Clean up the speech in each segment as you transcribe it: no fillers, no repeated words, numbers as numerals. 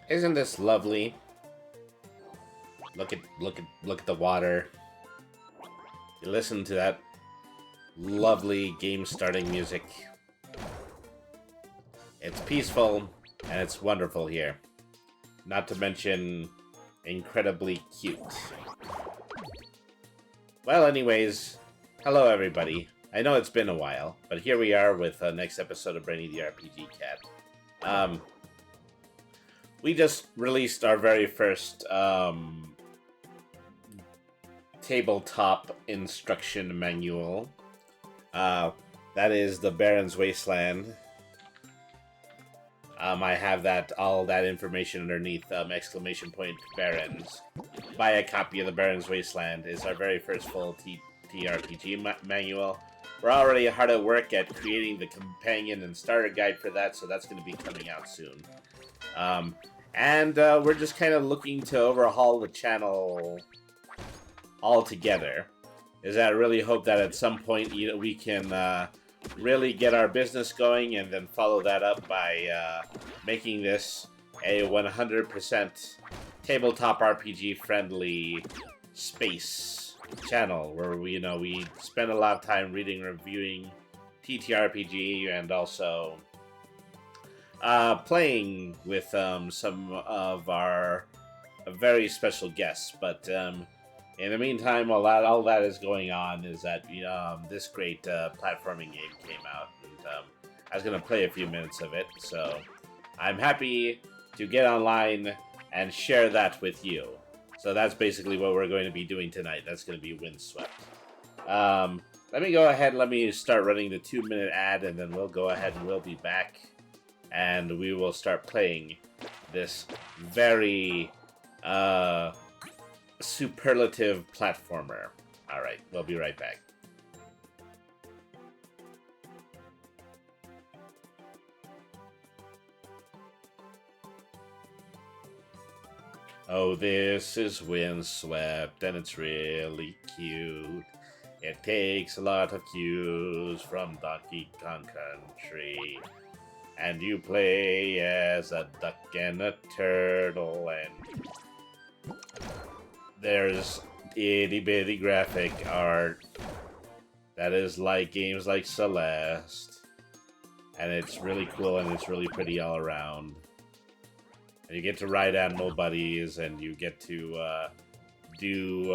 Isn't this lovely? Look at the water. You listen to that lovely game starting music. It's peaceful and it's wonderful here. Not to mention incredibly cute. Well, anyways, hello everybody. I know it's been a while, but here we are with the next episode of Brainy the RPG Cat. We just released our very first tabletop instruction manual. That is the Barrons Wasteland. I have all that information underneath exclamation point Barrons. Buy a copy of the Barrons Wasteland. It's our very first full TRPG manual. We're already hard at work at creating the companion and starter guide for that, so that's going to be coming out soon. And we're just kind of looking to overhaul the channel altogether. I really hope that at some point we can really get our business going and then follow that up by making this a 100% tabletop RPG friendly space channel where we spend a lot of time reading, reviewing TTRPG and also playing with some of our very special guests. But in the meantime, all that is going on is that this great platforming game came out, and I was going to play a few minutes of it, so I'm happy to get online and share that with you. So that's basically what we're going to be doing tonight. That's going to be Windsweept. Let me go ahead, let me start running the 2-minute ad, and then we'll go ahead and we'll be back, and we will start playing this very superlative platformer. Alright, we'll be right back. Oh, this is Windsweept, and it's really cute. It takes a lot of cues from Ducky Country. And you play as a duck and a turtle, and there's itty-bitty graphic art that is like games like Celeste, and it's really cool and it's really pretty all around. And you get to ride animal buddies, and you get to do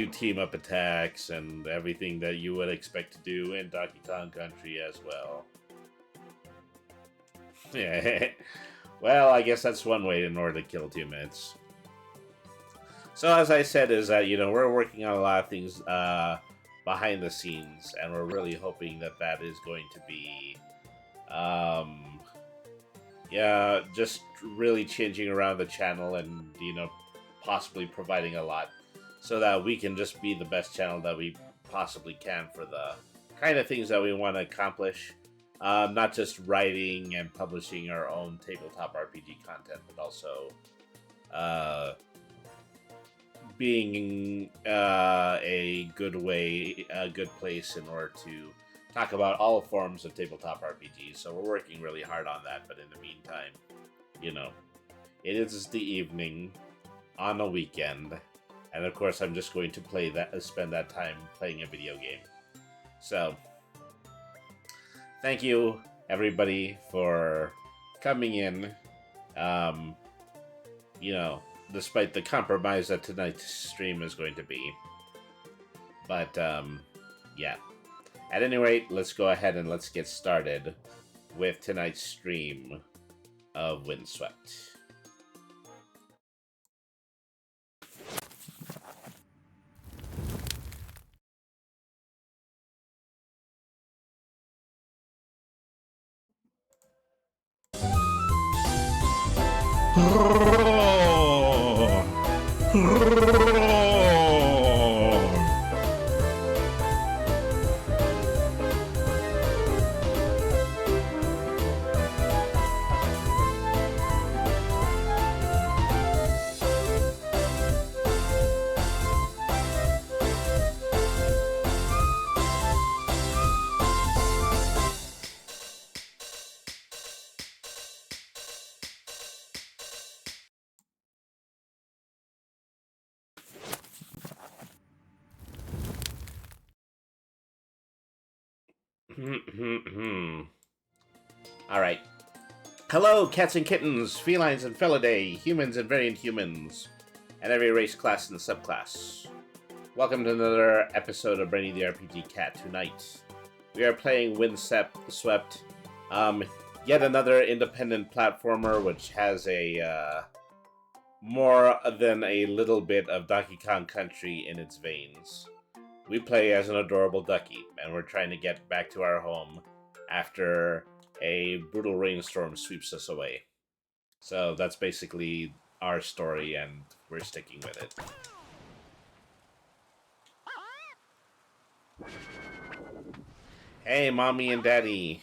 team-up attacks and everything that you would expect to do in Donkey Kong Country as well. Yeah. Well, I guess that's one way in order to kill 2 minutes. So as I said, is that we're working on a lot of things behind the scenes, and we're really hoping that that is going to be just really changing around the channel and possibly providing a lot so that we can just be the best channel that we possibly can for the kind of things that we want to accomplish. Not just writing and publishing our own tabletop RPG content, but also being a good place in order to talk about all forms of tabletop RPGs. So we're working really hard on that, but in the meantime, it is the evening on a weekend, and of course I'm just going to spend that time playing a video game. So thank you everybody for coming in. Despite the compromise that tonight's stream is going to be. But, yeah. At any rate, let's go ahead and let's get started with tonight's stream of Windsweept. Alright. Hello, cats and kittens, felines and felidae, humans and variant humans, and every race, class, and subclass. Welcome to another episode of Brainy the RPG Cat. Tonight, we are playing Windsweept, yet another independent platformer which has a more than a little bit of Donkey Kong Country in its veins. We play as an adorable Ducky, and we're trying to get back to our home after a brutal rainstorm sweeps us away. So that's basically our story, and we're sticking with it. Hey, Mommy and Daddy.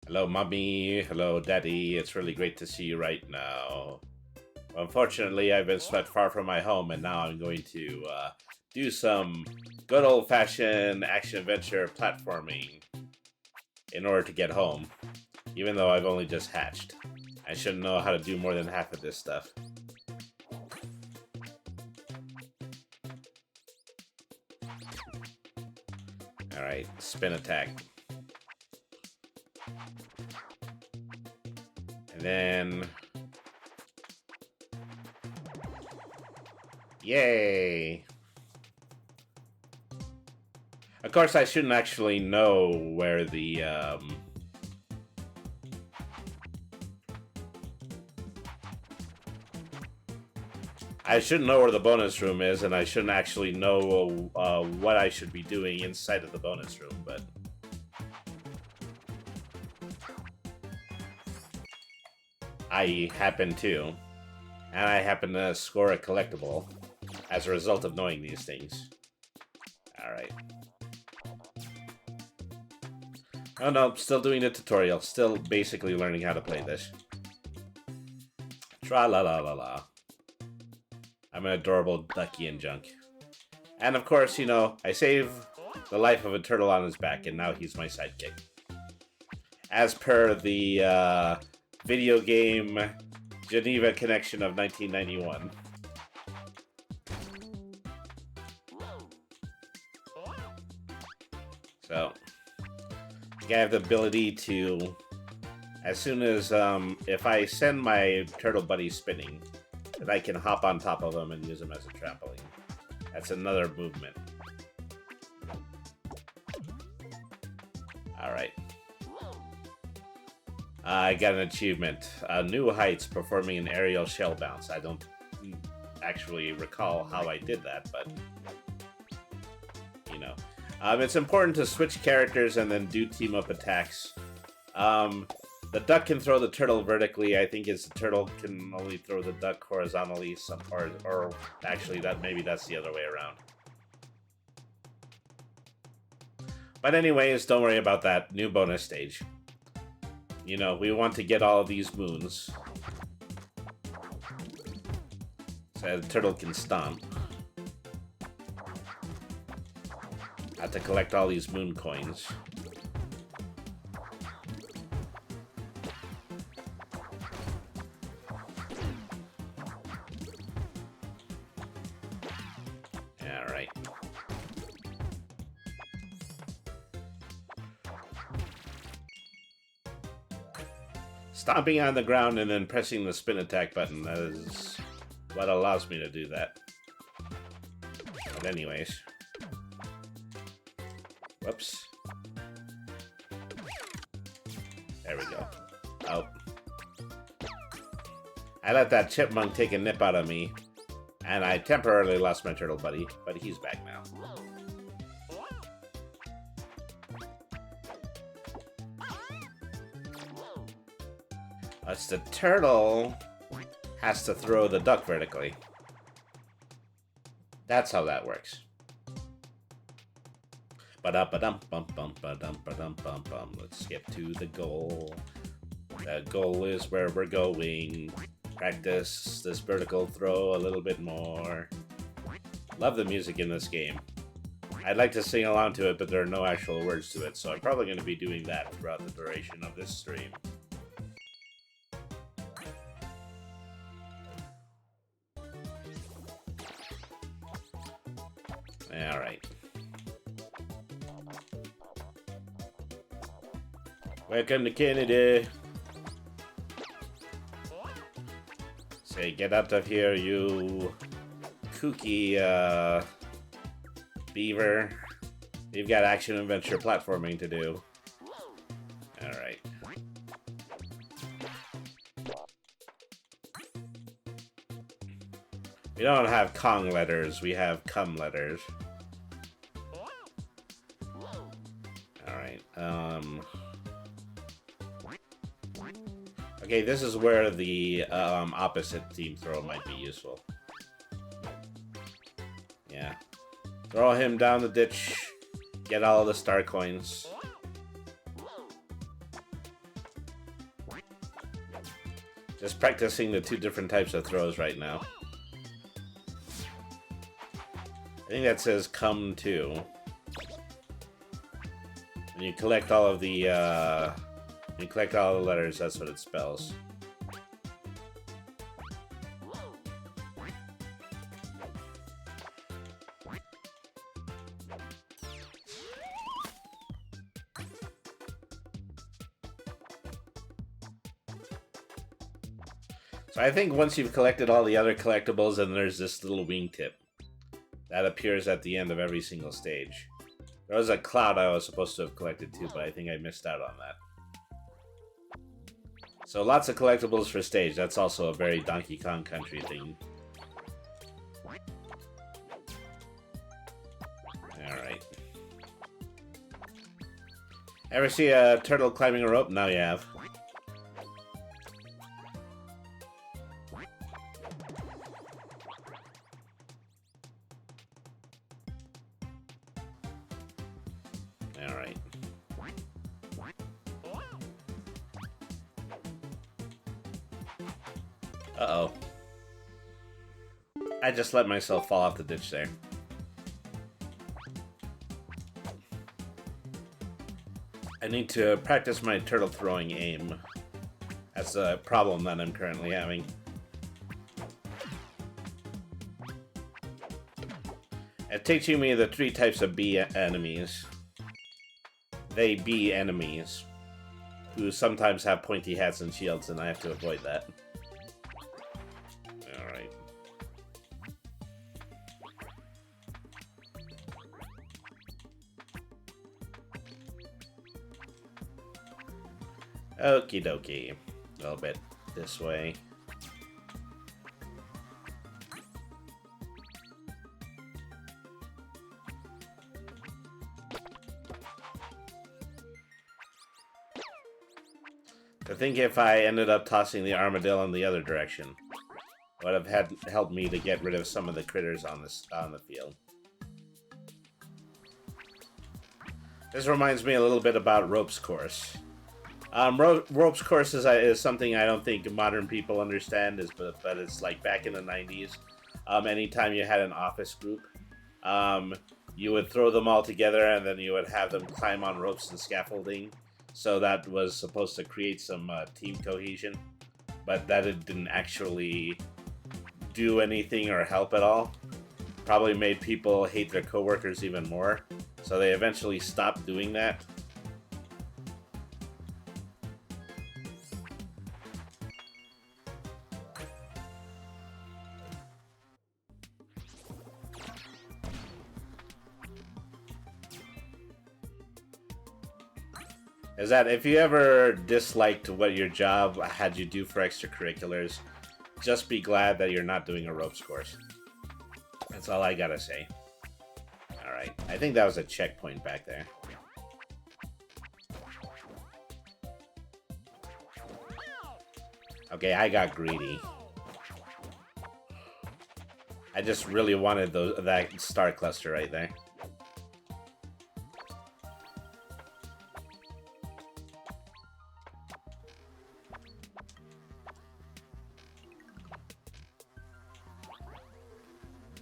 Hello, Mommy. Hello, Daddy. It's really great to see you right now. Unfortunately, I've been swept far from my home, and now I'm going to do some good old-fashioned action-adventure platforming in order to get home, even though I've only just hatched. I should know how to do more than half of this stuff. Alright, spin attack. And then... Yay! Of course, I shouldn't actually know where the, I shouldn't know where the bonus room is, and I shouldn't actually know what I should be doing inside of the bonus room, but... I happen to. And I happen to score a collectible as a result of knowing these things. Alright. Oh no, still doing the tutorial. Still basically learning how to play this. Tra-la-la-la-la. I'm an adorable Ducky and junk. And of course, you know, I save the life of a turtle on his back, and now he's my sidekick. As per the video game Geneva Connection of 1991. So, I have the ability to, as soon as, if I send my turtle buddy spinning, that I can hop on top of him and use him as a trampoline. That's another movement. Alright. I got an achievement. New Heights, performing an aerial shell bounce. I don't actually recall how I did that, but... You know. It's important to switch characters and then do team-up attacks. The duck can throw the turtle vertically. I think the turtle can only throw the duck horizontally. Or actually, maybe that's the other way around. But anyways, don't worry about that. New bonus stage. You know, we want to get all of these moons. So the turtle can stomp. Have to collect all these moon coins. Alright. Stomping on the ground and then pressing the spin attack button, that is what allows me to do that. But anyways. Whoops. There we go. Oh. I let that chipmunk take a nip out of me, and I temporarily lost my turtle buddy, but he's back now. That's the turtle has to throw the duck vertically. That's how that works. Ba-da-ba-dum-bum-bum-ba-dum-ba-dum-bum-bum. Let's get to the goal. The goal is where we're going. Practice this vertical throw a little bit more. Love the music in this game. I'd like to sing along to it, but there are no actual words to it, so I'm probably going to be doing that throughout the duration of this stream. Alright. Welcome to Canada. Say, get out of here, you kooky beaver. You've got action adventure platforming to do. Alright. We don't have Kong letters, we have cum letters. Alright, okay, this is where the opposite team throw might be useful. Yeah. Throw him down the ditch. Get all the star coins. Just practicing the two different types of throws right now. I think that says come to. When you collect all of the letters, that's what it spells. So I think once you've collected all the other collectibles, and there's this little wingtip that appears at the end of every single stage. There was a cloud I was supposed to have collected too, but I think I missed out on that. So lots of collectibles for stage. That's also a very Donkey Kong Country thing. Alright. Ever see a turtle climbing a rope? Now you have. Alright. Uh-oh. I just let myself fall off the ditch there. I need to practice my turtle throwing aim. That's a problem that I'm currently having. It's teaching me the 3 types of bee enemies. They be enemies who sometimes have pointy hats and shields, and I have to avoid that. Alright. Okie dokie. A little bit this way. I think if I ended up tossing the armadillo in the other direction, would have helped me to get rid of some of the critters on the field. This reminds me a little bit about ropes course. Ropes course is something I don't think modern people understand, but it's like back in the 90s. Anytime you had an office group, you would throw them all together and then you would have them climb on ropes and scaffolding. So that was supposed to create some team cohesion, but that it didn't actually do anything or help at all. Probably made people hate their coworkers even more. So they eventually stopped doing that. Is that if you ever disliked what your job had you do for extracurriculars, just be glad that you're not doing a ropes course. That's all I gotta say. Alright, I think that was a checkpoint back there. Okay, I got greedy. I just really wanted that star cluster right there.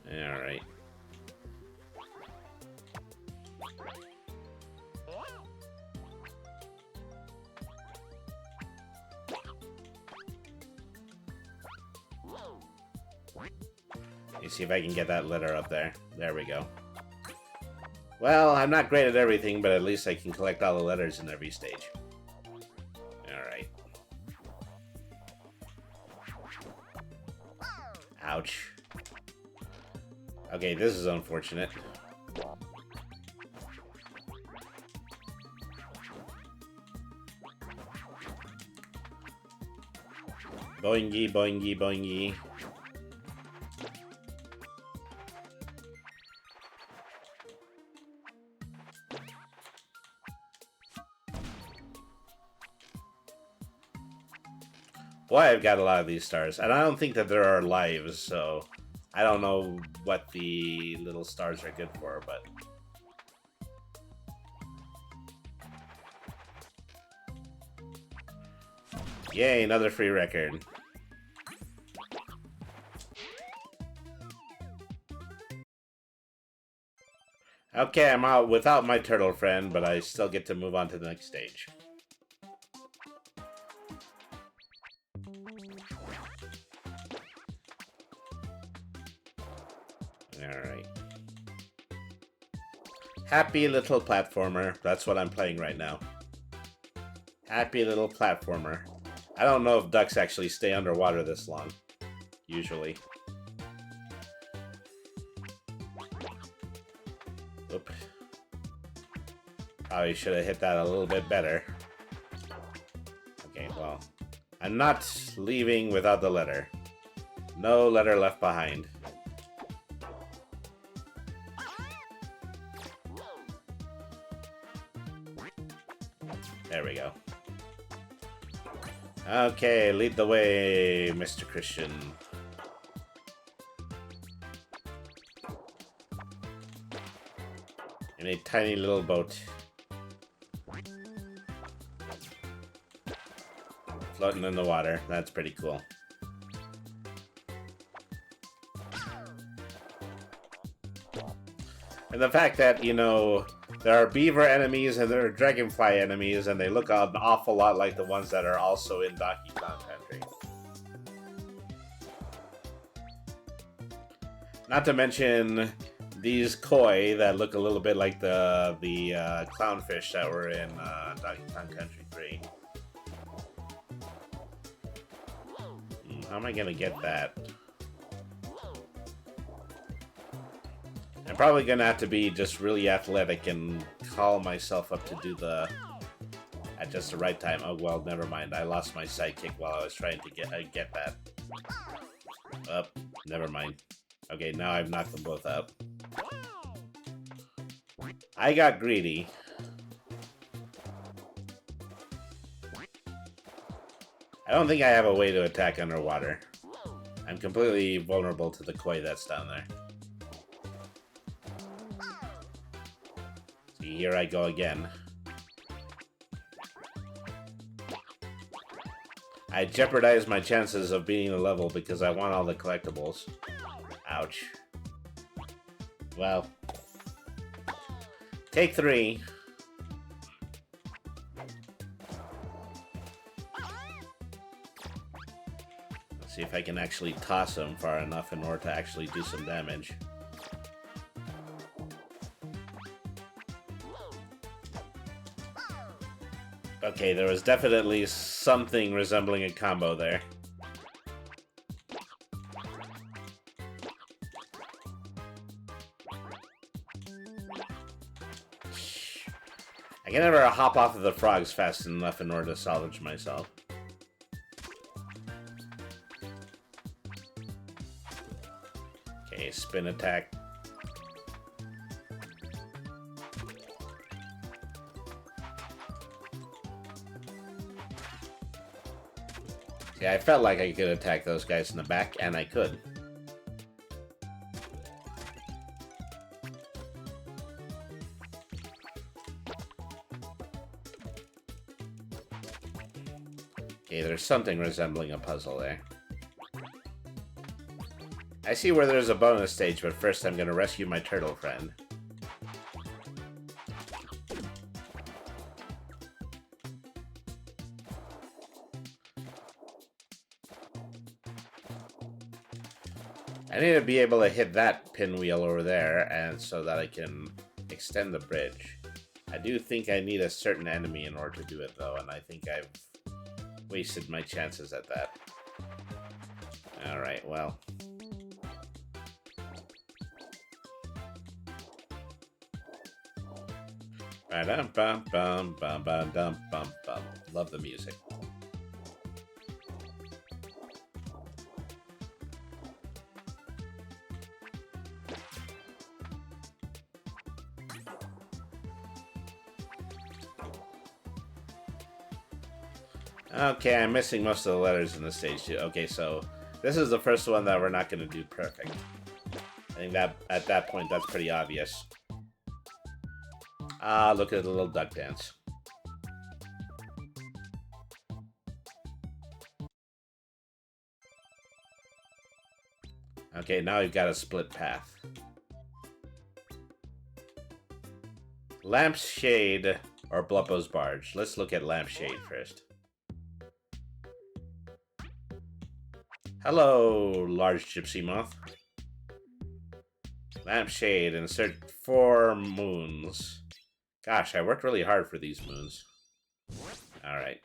Alright. Let me see if I can get that letter up there. There we go. Well, I'm not great at everything, but at least I can collect all the letters in every stage. Ouch. Okay, this is unfortunate. Boingy, boingy, boingy. Boy, I've got a lot of these stars. And I don't think that there are lives, so I don't know what the little stars are good for, but... Yay, another free record. Okay, I'm out without my turtle friend, but I still get to move on to the next stage. Alright. Happy little platformer. That's what I'm playing right now. Happy little platformer. I don't know if ducks actually stay underwater this long. Usually. Oop. Probably should have hit that a little bit better. Okay, well. I'm not leaving without the letter. No letter left behind. There we go. Okay, lead the way, Mr. Christian. In a tiny little boat. Floating in the water. That's pretty cool. And the fact that, you know, there are beaver enemies and there are dragonfly enemies, and they look an awful lot like the ones that are also in Ducky Country. Not to mention these koi that look a little bit like the clownfish that were in Donkey Kong Country 3. How am I gonna get that? I'm probably gonna have to be just really athletic and call myself up to do the at just the right time. Oh well, never mind. I lost my sidekick while I was trying to get that. Up, never mind. Okay, now I've knocked them both out. I got greedy. I don't think I have a way to attack underwater. I'm completely vulnerable to the koi that's down there. See, here I go again. I jeopardize my chances of beating the level because I want all the collectibles. Ouch. Well. Take 3. Let's see if I can actually toss him far enough in order to actually do some damage. Okay, there was definitely something resembling a combo there. I can never hop off of the frogs fast enough in order to salvage myself. Okay, spin attack. Yeah, I felt like I could attack those guys in the back, and I could. Okay, there's something resembling a puzzle there. I see where there's a bonus stage, but first I'm gonna rescue my turtle friend. I need to be able to hit that pinwheel over there, and so that I can extend the bridge. I do think I need a certain enemy in order to do it, though, and I think I've wasted my chances at that. Alright, well. Ba-dum-bum-bum-bum-bum-dum-bum-bum. Love the music. Okay, I'm missing most of the letters in the stage too. Okay, so this is the first one that we're not going to do perfect. I think that at that point that's pretty obvious. Ah, look at the little duck dance. Okay, now we've got a split path. Lampshade or Bluppo's barge. Let's look at Lampshade first. Hello, large gypsy moth. Lampshade, insert 4 moons. Gosh, I worked really hard for these moons. Alright.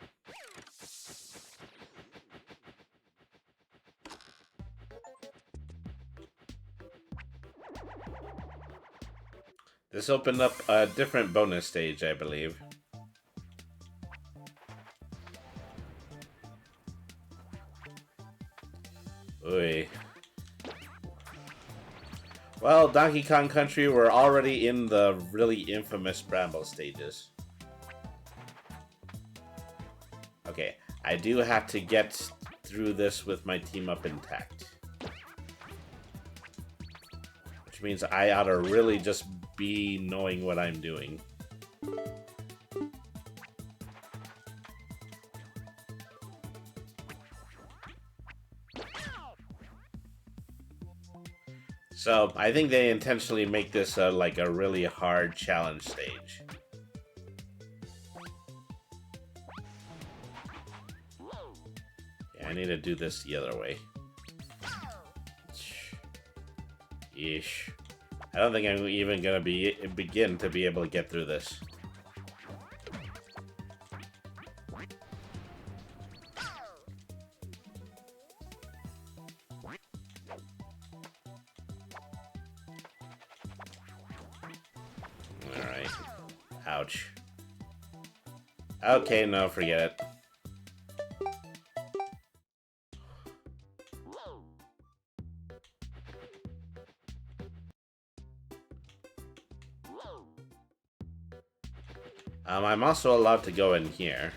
This opened up a different bonus stage, I believe. Oy. Well, Donkey Kong Country, we're already in the really infamous Bramble stages. Okay, I do have to get through this with my team up intact. Which means I ought to really just be knowing what I'm doing. So, I think they intentionally make this like a really hard challenge stage. Yeah, I need to do this the other way. Yeesh. I don't think I'm even gonna begin to be able to get through this. Alright. Ouch. Okay, no, forget it. I'm also allowed to go in here.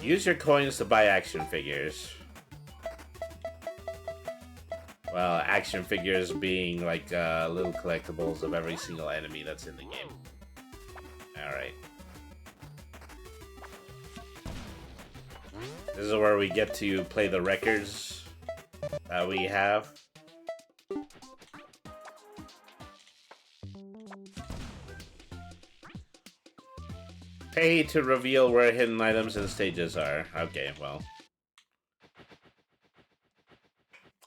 Use your coins to buy action figures. Well, action figures being like little collectibles of every single enemy that's in the game. Alright. This is where we get to play the records that we have. Pay to reveal where hidden items and stages are. Okay, well.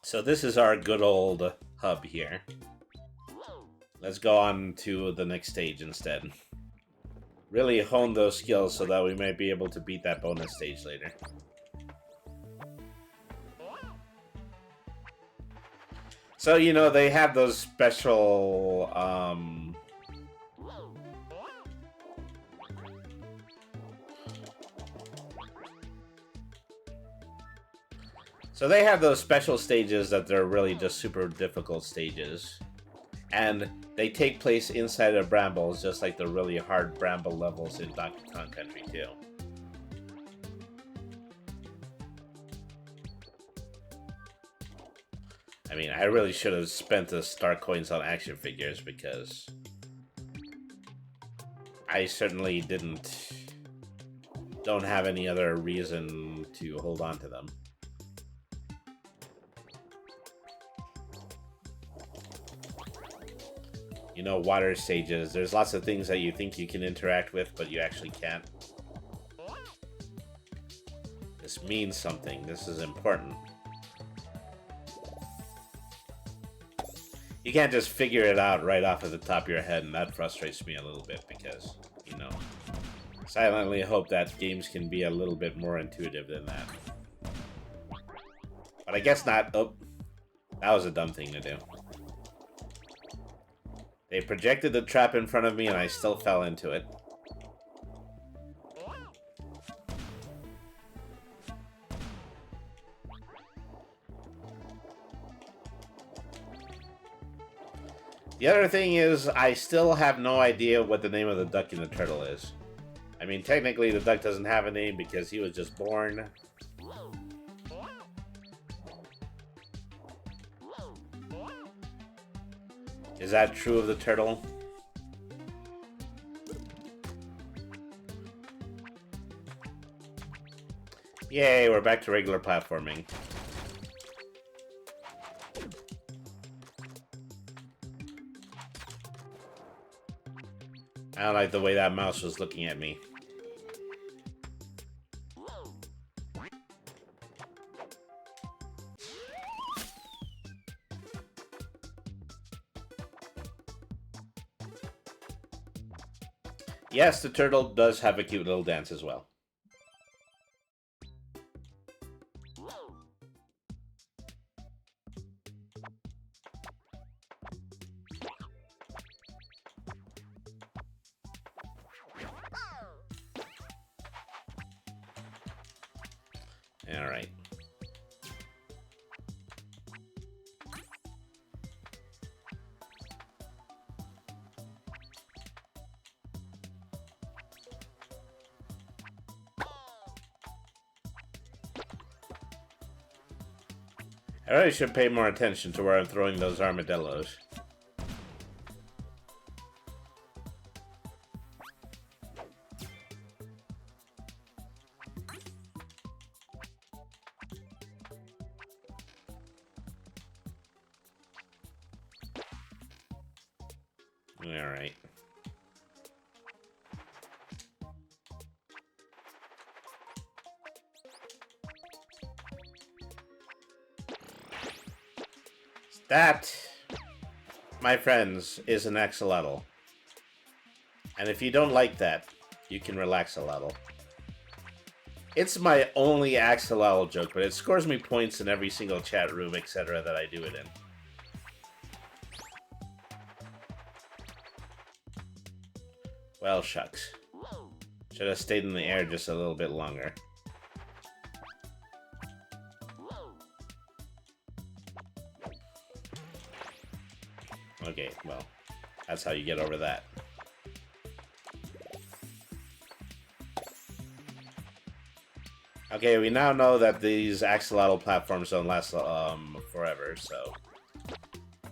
So this is our good old hub here. Let's go on to the next stage instead. Really hone those skills so that we might be able to beat that bonus stage later. So, you know, they have those special, So they have those special stages that they're really just super difficult stages. And they take place inside of brambles, just like the really hard bramble levels in Donkey Kong Country 2. I mean, I really should have spent the star coins on action figures because I certainly don't have any other reason to hold on to them. You know, water stages, there's lots of things that you think you can interact with, but you actually can't. This means something. This is important. You can't just figure it out right off of the top of your head, and that frustrates me a little bit because, you know, silently hope that games can be a little bit more intuitive than that. But I guess not. Oh, that was a dumb thing to do. They projected the trap in front of me and I still fell into it. The other thing is, I still have no idea what the name of the duck and the turtle is. I mean, technically the duck doesn't have a name because he was just born. Is that true of the turtle? Yay, we're back to regular platforming. I don't like the way that mouse was looking at me. Yes, the turtle does have a cute little dance as well. Alright. I really should pay more attention to where I'm throwing those armadillos. Alright. That, my friends, is an axolotl. And if you don't like that, you can relax a little. It's my only axolotl joke, but it scores me points in every single chat room, etc. that I do it in. Well, shucks. Should have stayed in the air just a little bit longer. Okay, well, that's how you get over that. Okay, we now know that these axolotl platforms don't last forever, so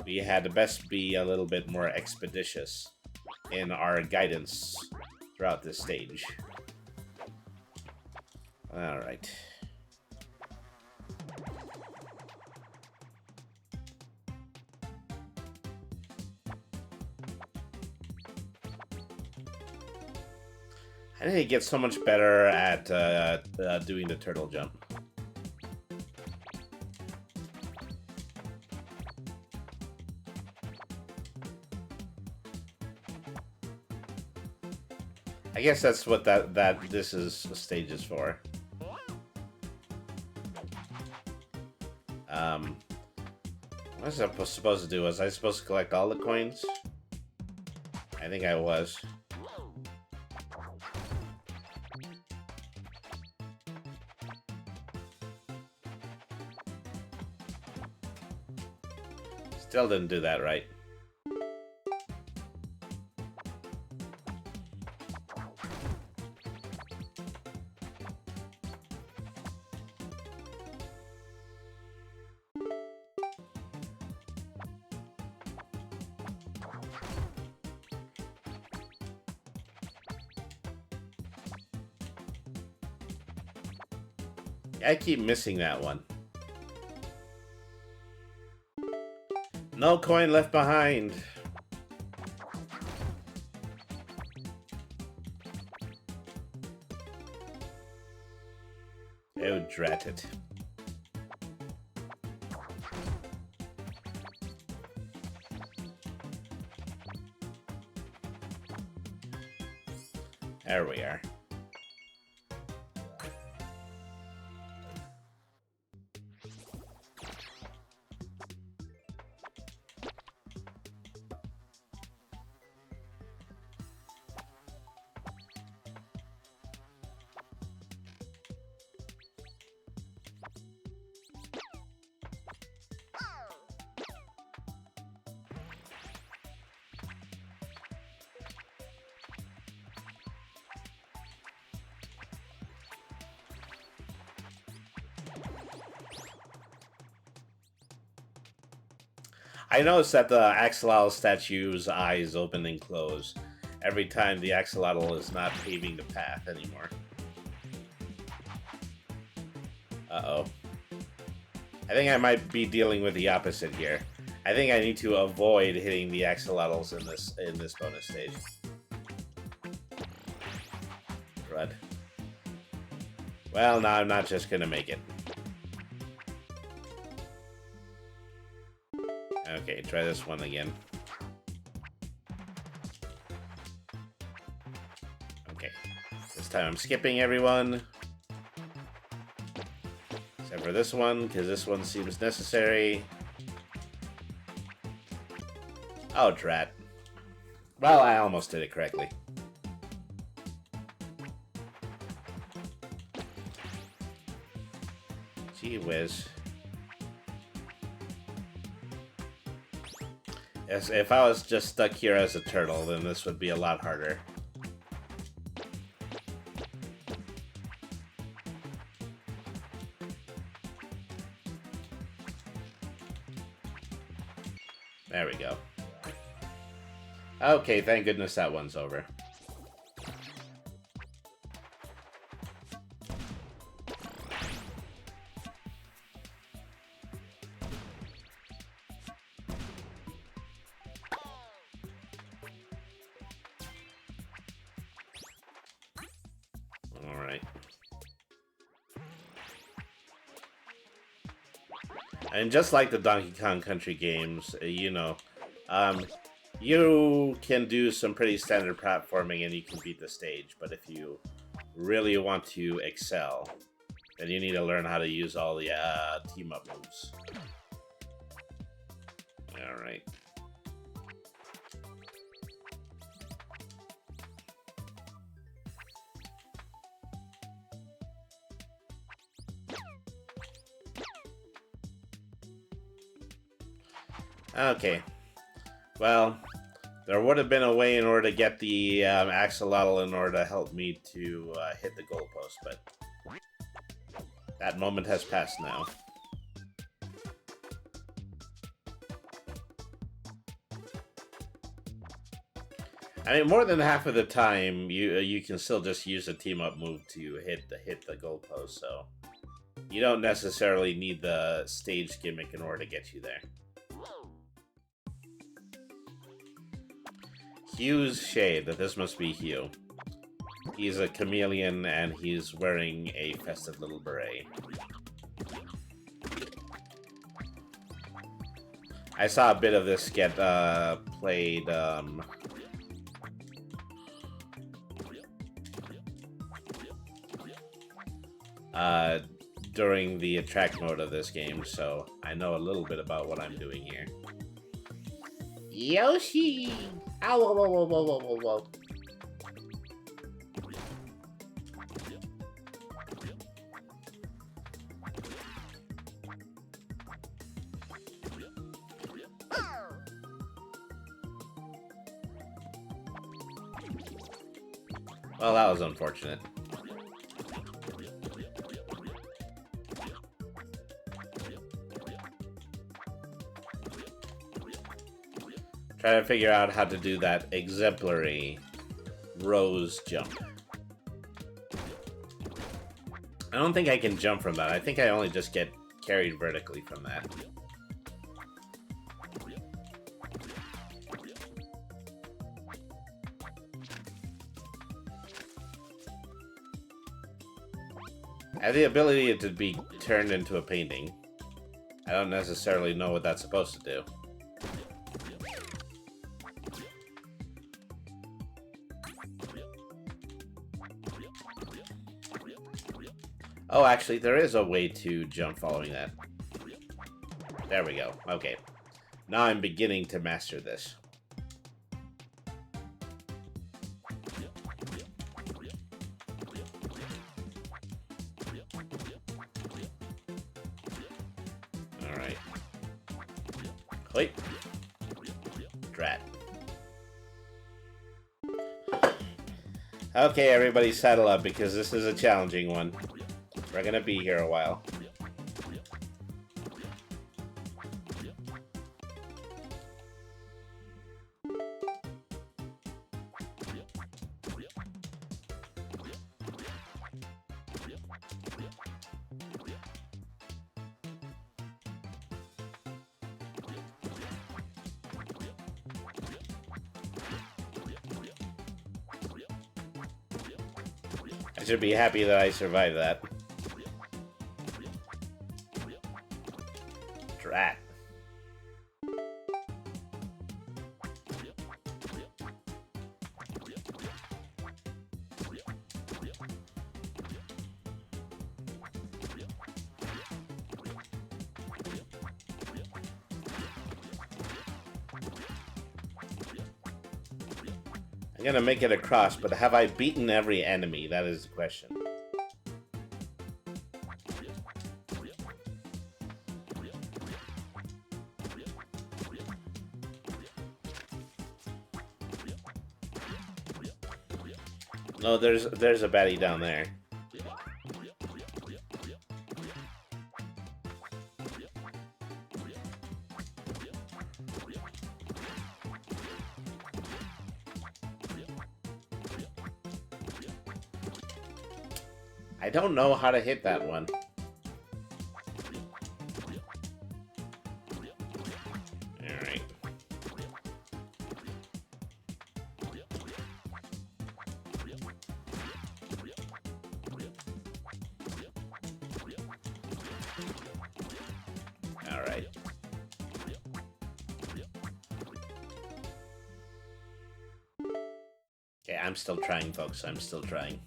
we had to best be a little bit more expeditious in our guidance throughout this stage. Alright. I need to get so much better at doing the turtle jump. I guess that's what this stage is for. What was I supposed to do? Was I supposed to collect all the coins? I think I was. Still didn't do that right. I keep missing that one. No coin left behind. Oh, drat it. There we are. I noticed that the axolotl statue's eyes open and close every time the axolotl is not paving the path anymore. Uh-oh. I think I might be dealing with the opposite here. I think I need to avoid hitting the axolotls in this bonus stage. Crud. Well, now I'm not just gonna make it. Okay, try this one again. Okay. This time I'm skipping everyone. Except for this one, because this one seems necessary. Oh, drat. Well, I almost did it correctly. Gee whiz. Yes, if I was just stuck here as a turtle, then this would be a lot harder. There we go. Okay, thank goodness that one's over. Alright. And just like the Donkey Kong Country games, you know, you can do some pretty standard platforming and you can beat the stage, but if you really want to excel, then you need to learn how to use all the team-up moves. Alright. Okay. Well, there would have been a way in order to get the axolotl in order to help me to hit the goalpost, but that moment has passed now. I mean, more than half of the time, you can still just use a team-up move to hit the goalpost, so you don't necessarily need the stage gimmick in order to get you there. Hugh's shade, that this must be Hugh. He's a chameleon and he's wearing a festive little beret. I saw a bit of this get played during the attract mode of this game, so I know a little bit about what I'm doing here. Yoshi! Ow, whoa, whoa, whoa, whoa, whoa, whoa. Well, that was unfortunate. Try to figure out how to do that exemplary rose jump. I don't think I can jump from that. I think I only just get carried vertically from that. I have the ability to be turned into a painting. I don't necessarily know what that's supposed to do. Oh, actually, there is a way to jump following that. There we go. Okay. Now I'm beginning to master this. Alright. Wait. Drat. Okay, everybody saddle up because this is a challenging one. We're gonna be here a while. I should be happy that I survived that. Drat. I'm gonna make it across, but have I beaten every enemy? That is the question. No, there's a baddie down there. I don't know how to hit that one. Alright. Alright. Okay, I'm still trying, folks. I'm still trying.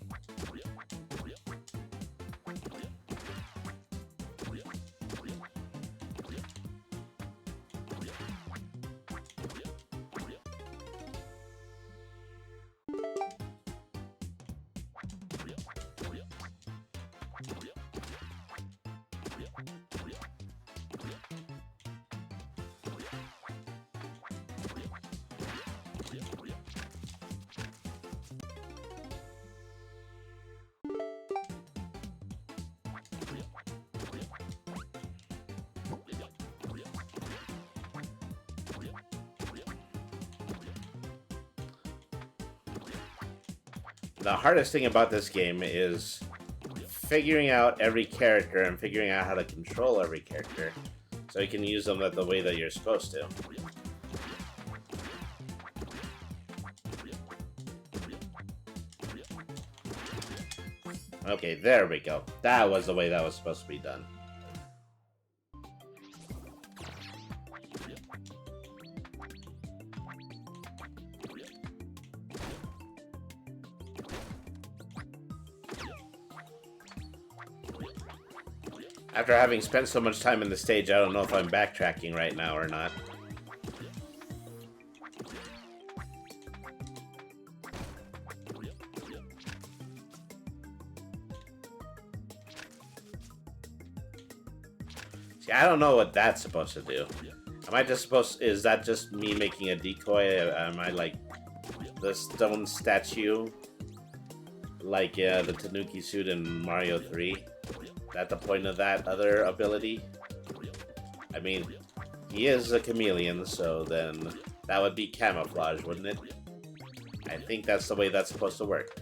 The hardest thing about this game is figuring out every character and figuring out how to control every character so you can use them the way that you're supposed to. Okay, there we go. That was the way that was supposed to be done. After having spent so much time in the stage, I don't know if I'm backtracking right now or not. See, I don't know what that's supposed to do. Am I just supposed... Is that just me making a decoy? Am I like the stone statue? Like the Tanuki suit in Mario 3? Is that the point of that other ability? I mean, he is a chameleon, so then that would be camouflage, wouldn't it? I think that's the way that's supposed to work.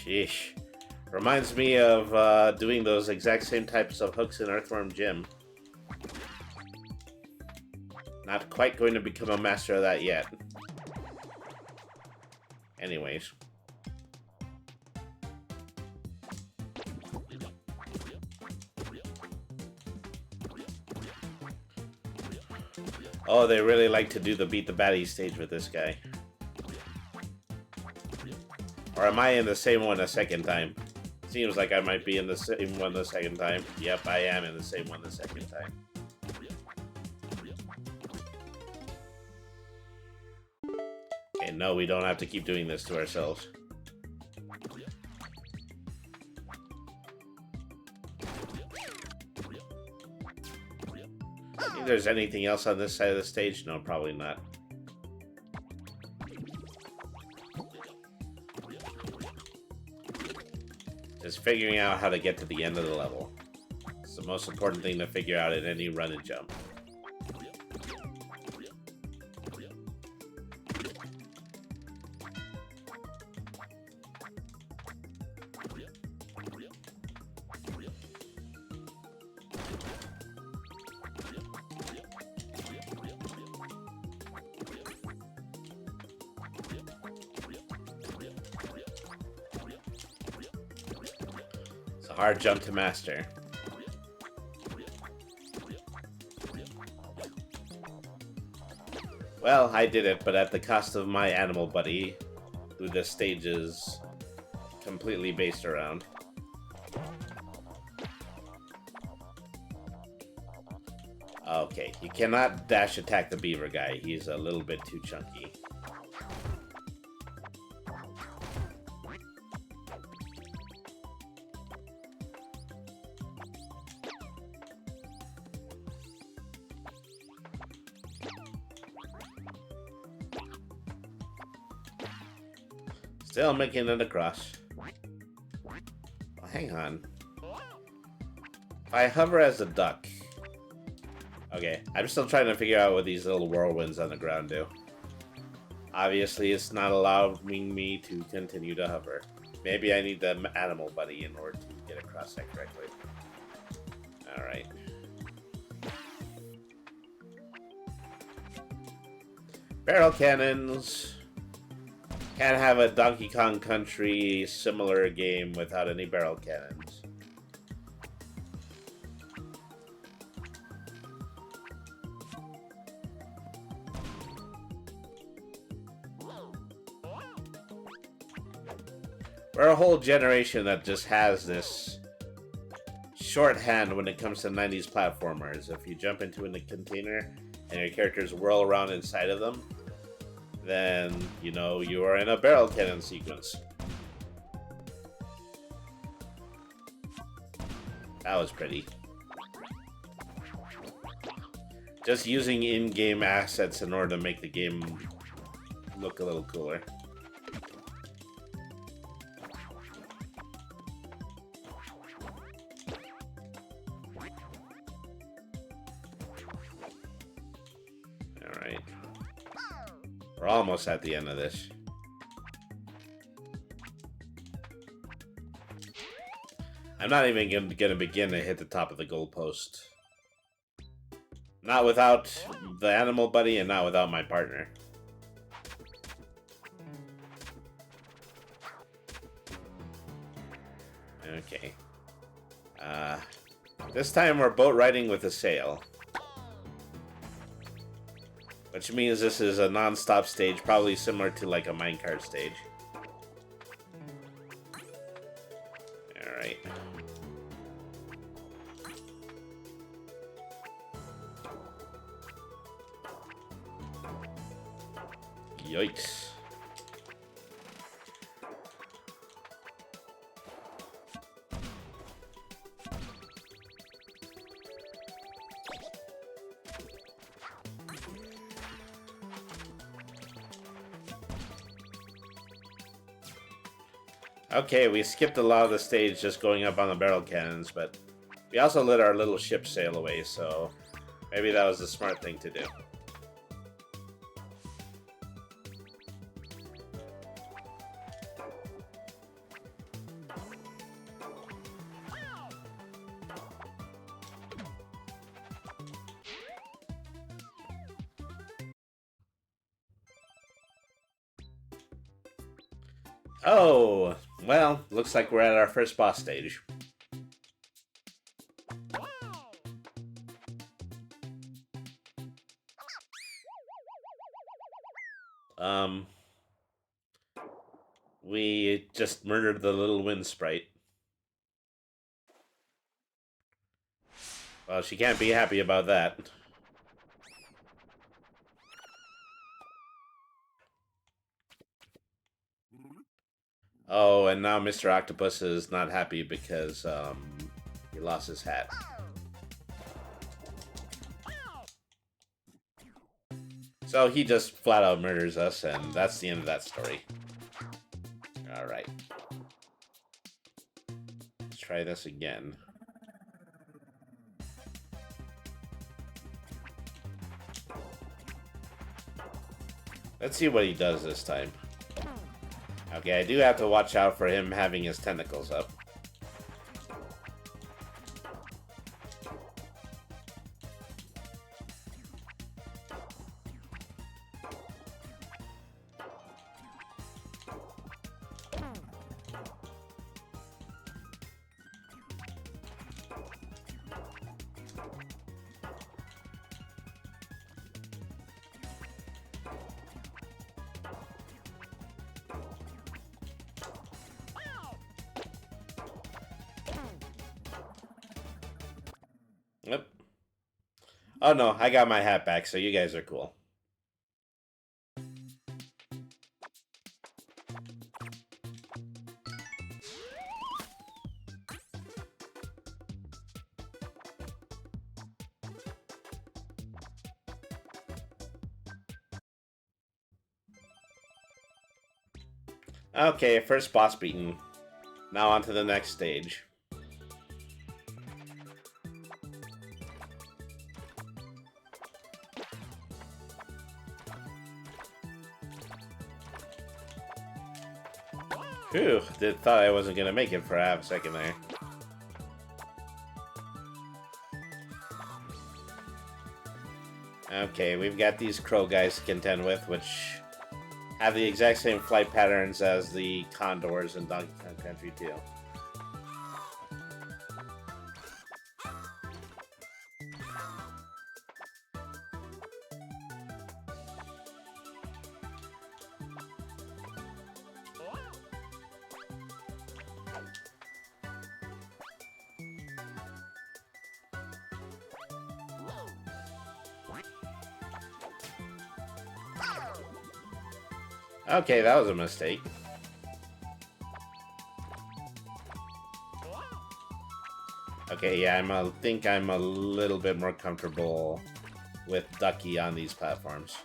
Sheesh. Reminds me of doing those exact same types of hooks in Earthworm Jim. Not quite going to become a master of that yet. Anyways. Oh, they really like to do the beat the baddie stage with this guy. Or am I in the same one a second time? Seems like I might be in the same one the second time. Yep, I am in the same one the second time. Okay, no, we don't have to keep doing this to ourselves. Think there's anything else on this side of the stage? No, probably not. Just figuring out how to get to the end of the level. It's the most important thing to figure out in any run and jump. Hard jump to master. Well, I did it, but at the cost of my animal buddy, who this stage is completely based around. Okay, you cannot dash attack the beaver guy. He's a little bit too chunky. Still making it across. Oh, hang on. If I hover as a duck... Okay, I'm still trying to figure out what these little whirlwinds on the ground do. Obviously, it's not allowing me to continue to hover. Maybe I need the animal buddy in order to get across that correctly. Alright. Barrel cannons. Can't have a Donkey Kong Country similar game without any barrel cannons. We're a whole generation that just has this shorthand when it comes to 90s platformers. If you jump into a container and your characters whirl around inside of them, then, you know, you are in a barrel cannon sequence. That was pretty. Just using in-game assets in order to make the game look a little cooler. Alright. We're almost at the end of this. I'm not even going to begin to hit the top of the goalpost. Not without the animal buddy and not without my partner. Okay. This time we're boat riding with a sail. Which means this is a non-stop stage, probably similar to like a minecart stage. Alright. Yikes. Okay, we skipped a lot of the stage just going up on the barrel cannons, but we also let our little ship sail away, so maybe that was the smart thing to do. Oh, well, looks like we're at our first boss stage. We just murdered the little wind sprite. Well, she can't be happy about that. Oh, and now Mr. Octopus is not happy because he lost his hat. So he just flat out murders us, and that's the end of that story. Alright. Let's try this again. Let's see what he does this time. Okay, I do have to watch out for him having his tentacles up. Yep. Oh no, I got my hat back, so you guys are cool. Okay, first boss beaten. Now on to the next stage. Phew, thought I wasn't gonna make it for a half a second there. Okay, we've got these crow guys to contend with, which have the exact same flight patterns as the condors in Donkey Kong Country 2. Okay, that was a mistake. Okay, yeah, I think I'm a little bit more comfortable with Ducky on these platforms.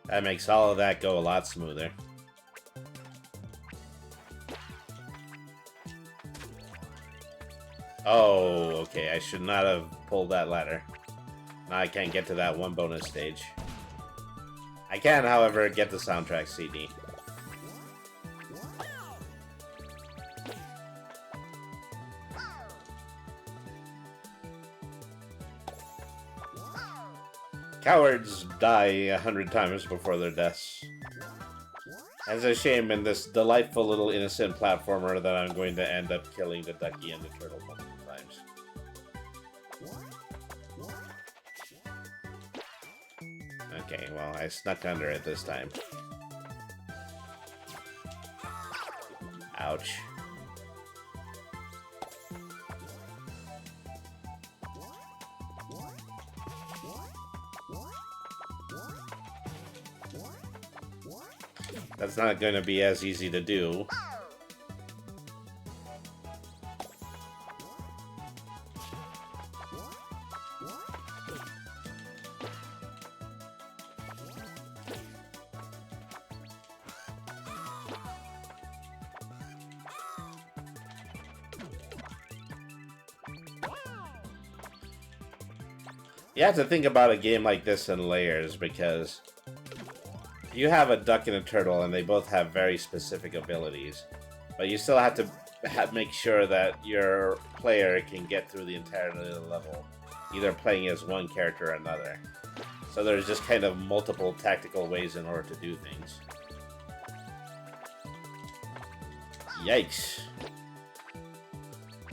That makes all of that go a lot smoother. Oh, okay, I should not have pulled that ladder. Now I can't get to that one bonus stage. I can, however, get the soundtrack CD. Cowards die 100 times before their deaths. It's a shame in this delightful little innocent platformer that I'm going to end up killing the Ducky and the turtle multiple times. Okay, well, I snuck under it this time. Ouch. That's not going to be as easy to do. You have to think about a game like this in layers, because you have a duck and a turtle, and they both have very specific abilities. But you still have to make sure that your player can get through the entirety of the level, either playing as one character or another. So there's just kind of multiple tactical ways in order to do things. Yikes.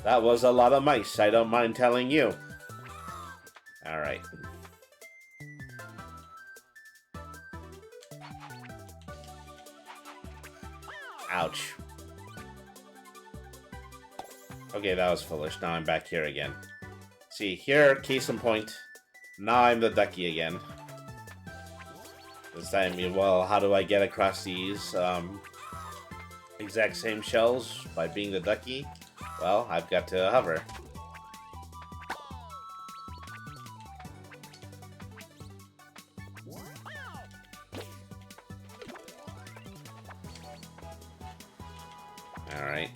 That was a lot of mice, I don't mind telling you. Alright. Ouch. Okay, that was foolish. Now I'm back here again. See, here, case in point. Now I'm the Ducky again. This time, well, how do I get across these exact same shells by being the Ducky? Well, I've got to hover. Alright.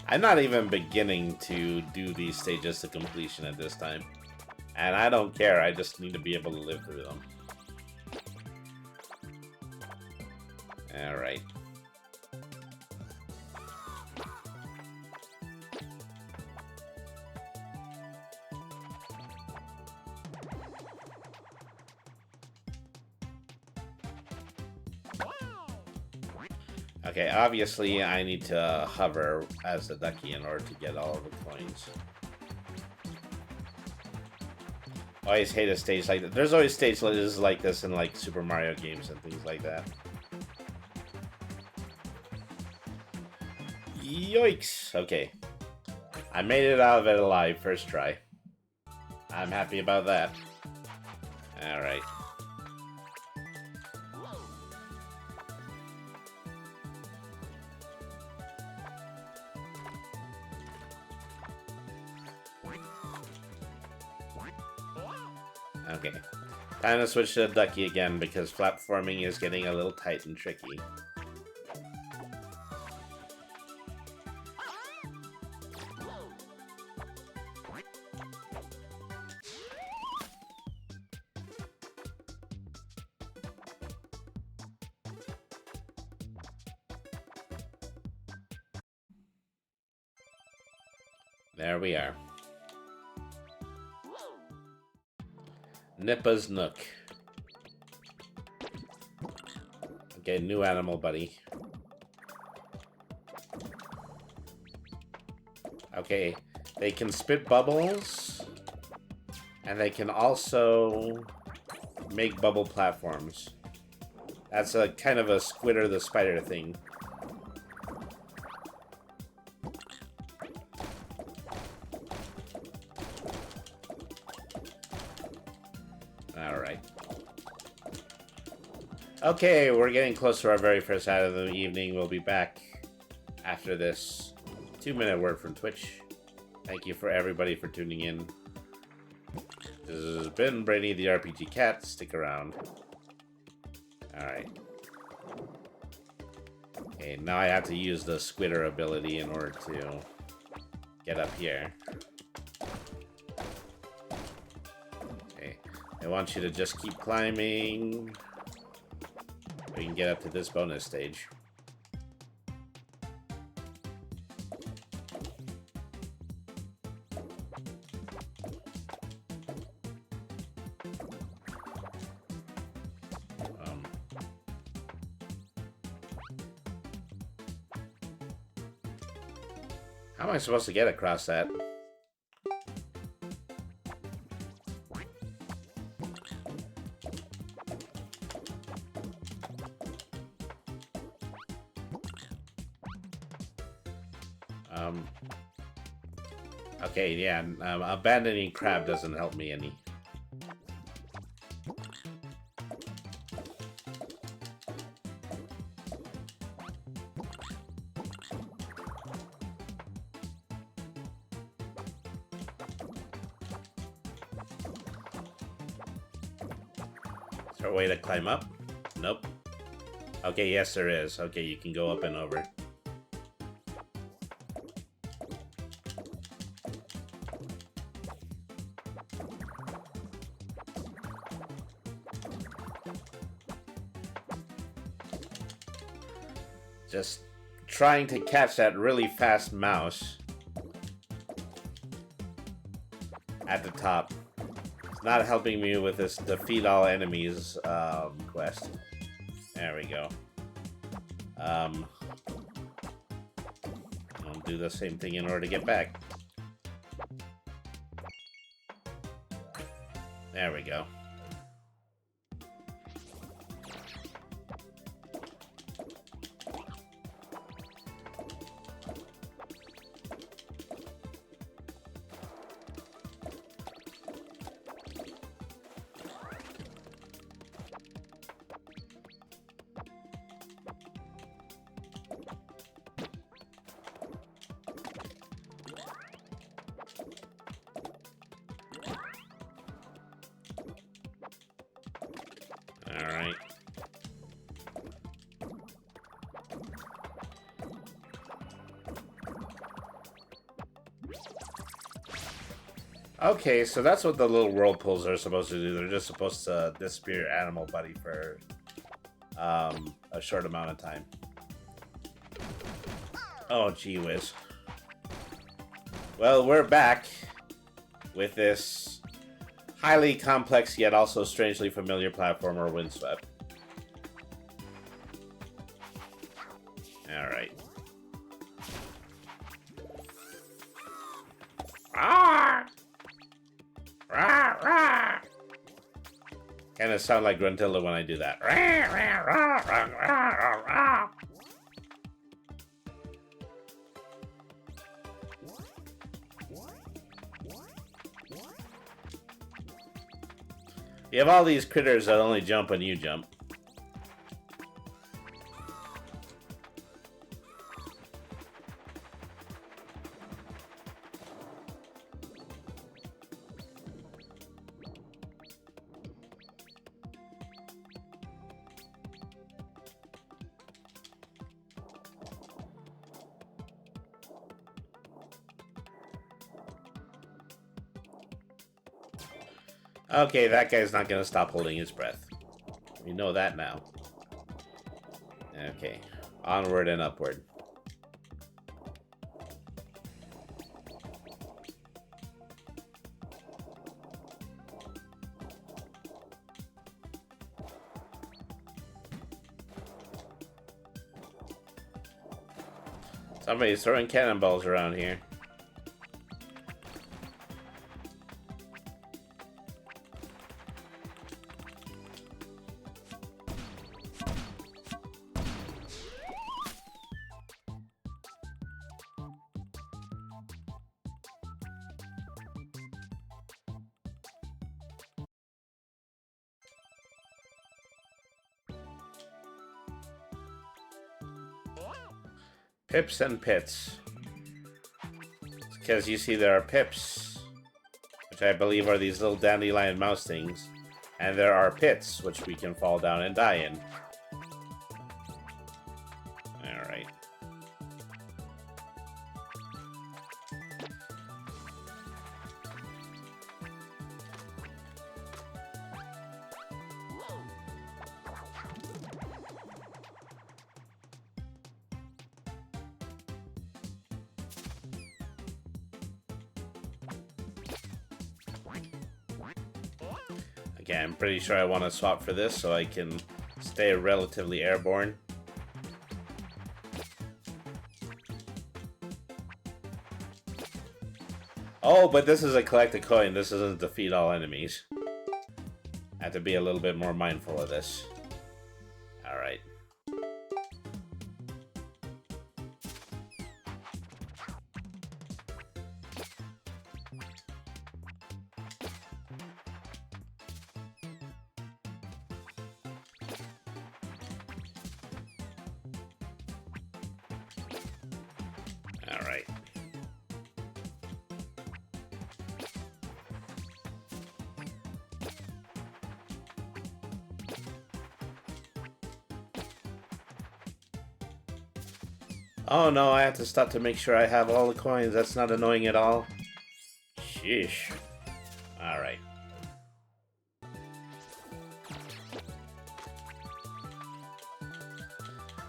I'm not even beginning to do these stages to completion at this time. And I don't care, I just need to be able to live through them. Alright. Okay, obviously I need to hover as the Ducky in order to get all of the coins. Always hate a stage like that. There's always stages like this in like Super Mario games and things like that. Yoicks! Okay. I made it out of it alive first try. I'm happy about that. Alright. Okay. Time to switch to Ducky again because platforming is getting a little tight and tricky. There we are. Nippa's Nook. Okay, new animal buddy. Okay, they can spit bubbles, and they can also make bubble platforms. That's a kind of a Squidder the Spider thing. Alright. Okay, we're getting close to our very first ad of the evening. We'll be back after this 2-minute word from Twitch. Thank you for everybody for tuning in. This has been Brainy the RPG Cat. Stick around. Alright. Okay, now I have to use the Squidder ability in order to get up here. Okay, I want you to just keep climbing. We can get up to this bonus stage. How am I supposed to get across that? Okay, yeah, abandoning crab doesn't help me any. Is there a way to climb up? Nope. Okay, yes there is. Okay, you can go up and over. Just trying to catch that really fast mouse at the top. It's not helping me with this defeat all enemies quest. There we go. I'll do the same thing in order to get back. There we go. Alright. Okay, so that's what the little whirlpools are supposed to do. They're just supposed to disappear your animal buddy for a short amount of time. Oh, gee whiz. Well, we're back with this highly complex yet also strangely familiar platformer, Windsweept. Alright. Ah! Rah, rah. Kind of sound like Gruntilda when I do that. Rah, rah, rah, rah, rah, rah. You have all these critters that only jump when you jump. Okay, that guy's not gonna stop holding his breath. We know that now. Okay, onward and upward. Somebody's throwing cannonballs around here. Pips and pits. Because you see there are pips, which I believe are these little dandelion mouse things, and there are pits, which we can fall down and die in. Alright. Okay, I'm pretty sure I want to swap for this so I can stay relatively airborne. Oh, but this is a collect a coin. This isn't defeat all enemies. I have to be a little bit more mindful of this. Alright. Alright. Oh no, I have to stop to make sure I have all the coins. That's not annoying at all. Sheesh. Alright.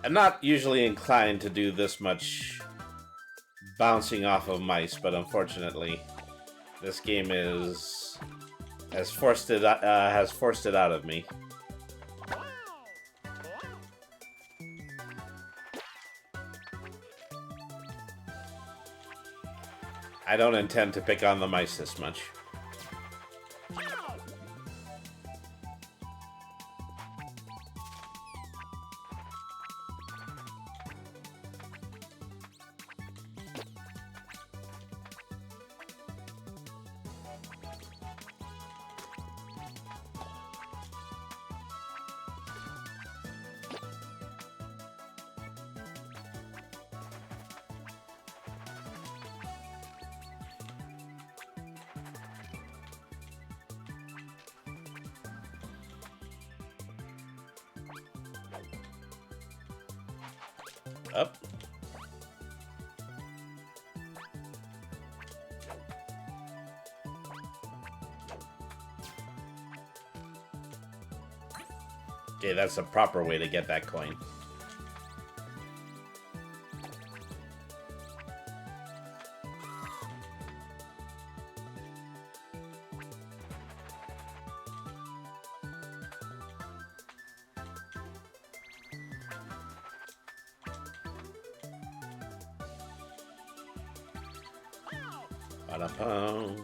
I'm not usually inclined to do this much bouncing off of mice, but unfortunately, this game has forced it out of me. I don't intend to pick on the mice this much. Up. Okay, that's the proper way to get that coin. Ba-da-pum.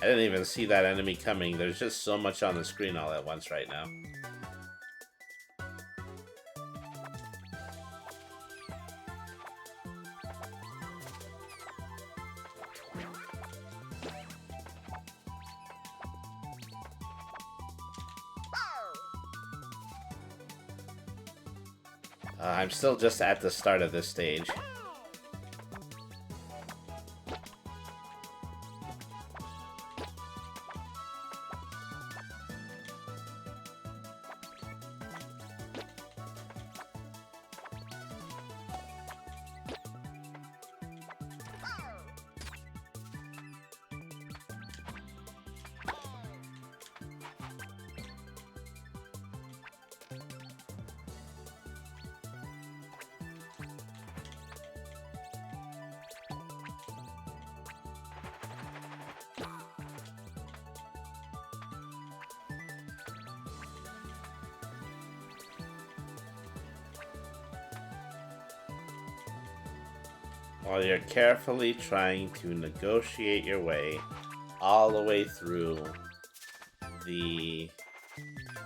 I didn't even see that enemy coming. There's just so much on the screen all at once right now. I'm still just at the start of this stage. While you're carefully trying to negotiate your way all the way through the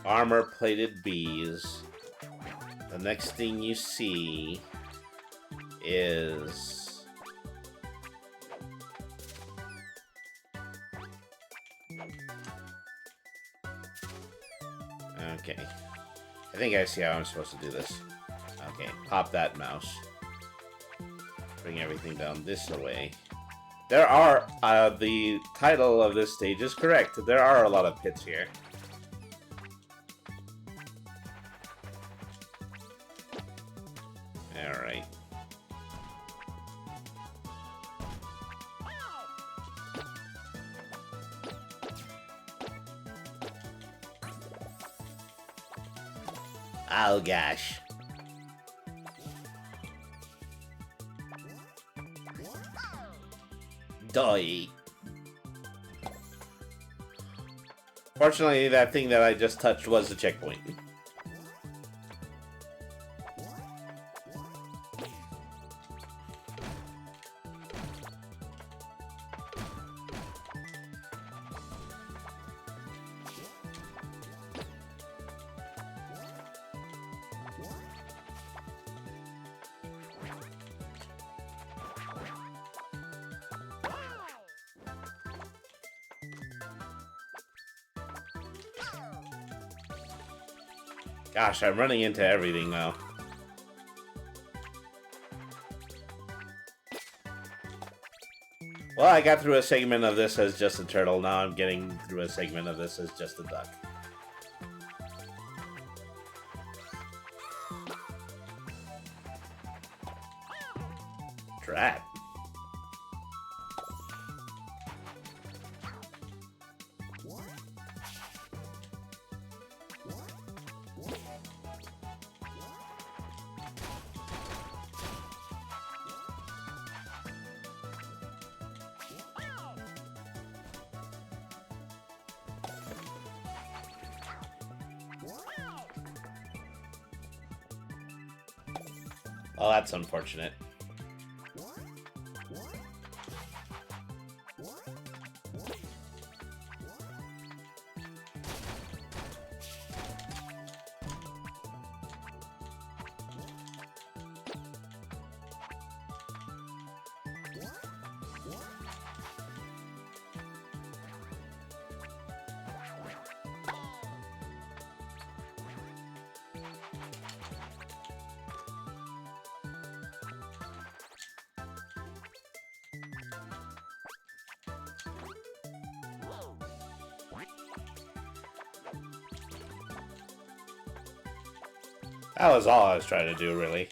armor-plated bees, the next thing you see is okay. I think I see how I'm supposed to do this. Okay, pop that mouse. Bring everything down this way. There are, the title of this stage is correct. There are a lot of pits here. Alright. Oh gosh. Die. Fortunately, that thing that I just touched was the checkpoint. Gosh, I'm running into everything now. Well, I got through a segment of this as just a turtle. Now I'm getting through a segment of this as just a duck. Drat. Oh, that's unfortunate. That was all I was trying to do, really.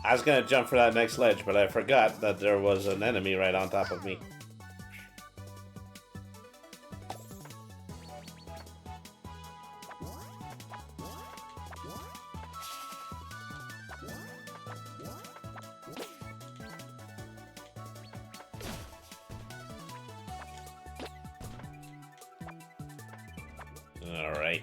I was gonna jump for that next ledge, but I forgot that there was an enemy right on top of me. Alright.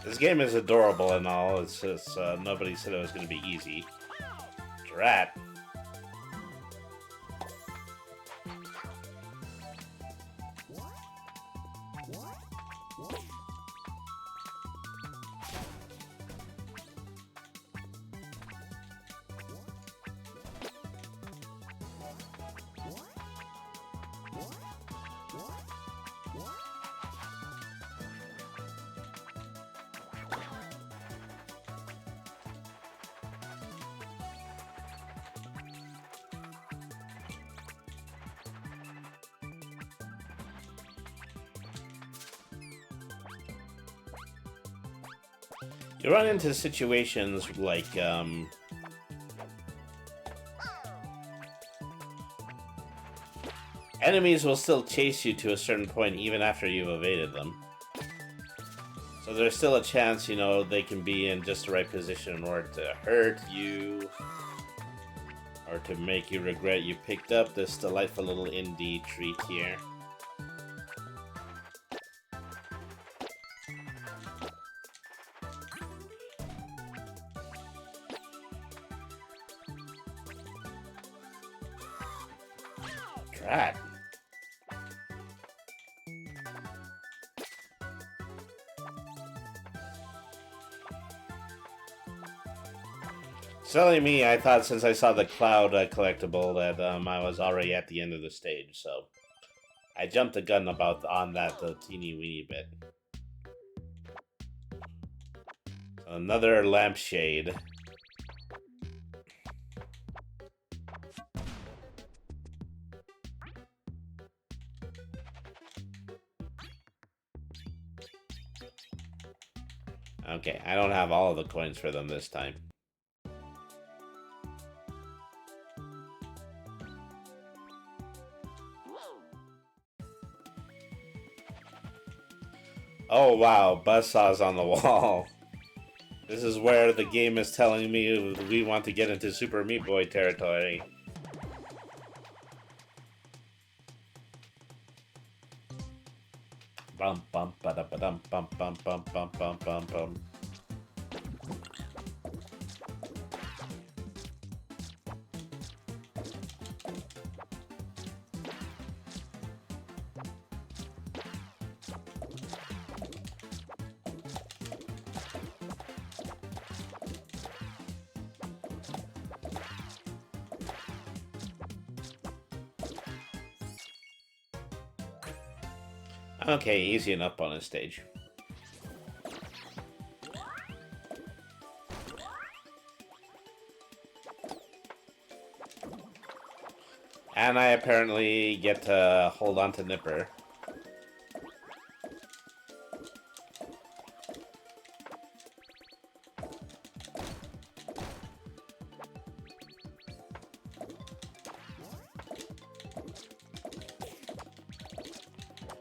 This game is adorable and all, it's just, nobody said it was going to be easy. Drat. You run into situations like, enemies will still chase you to a certain point even after you've evaded them. So there's still a chance, you know, they can be in just the right position in order to hurt you, or to make you regret you picked up this delightful little indie treat here. Drat. Silly me, I thought since I saw the cloud collectible that I was already at the end of the stage, so I jumped the gun on that teeny weeny bit. Another lampshade. Okay, I don't have all of the coins for them this time. Oh wow, buzzsaws on the wall. This is where the game is telling me we want to get into Super Meat Boy territory. Bum bum ba da ba dum bum bum bum bum bum bum bum. Okay, easy enough bonus stage. And I apparently get to hold on to Nipper.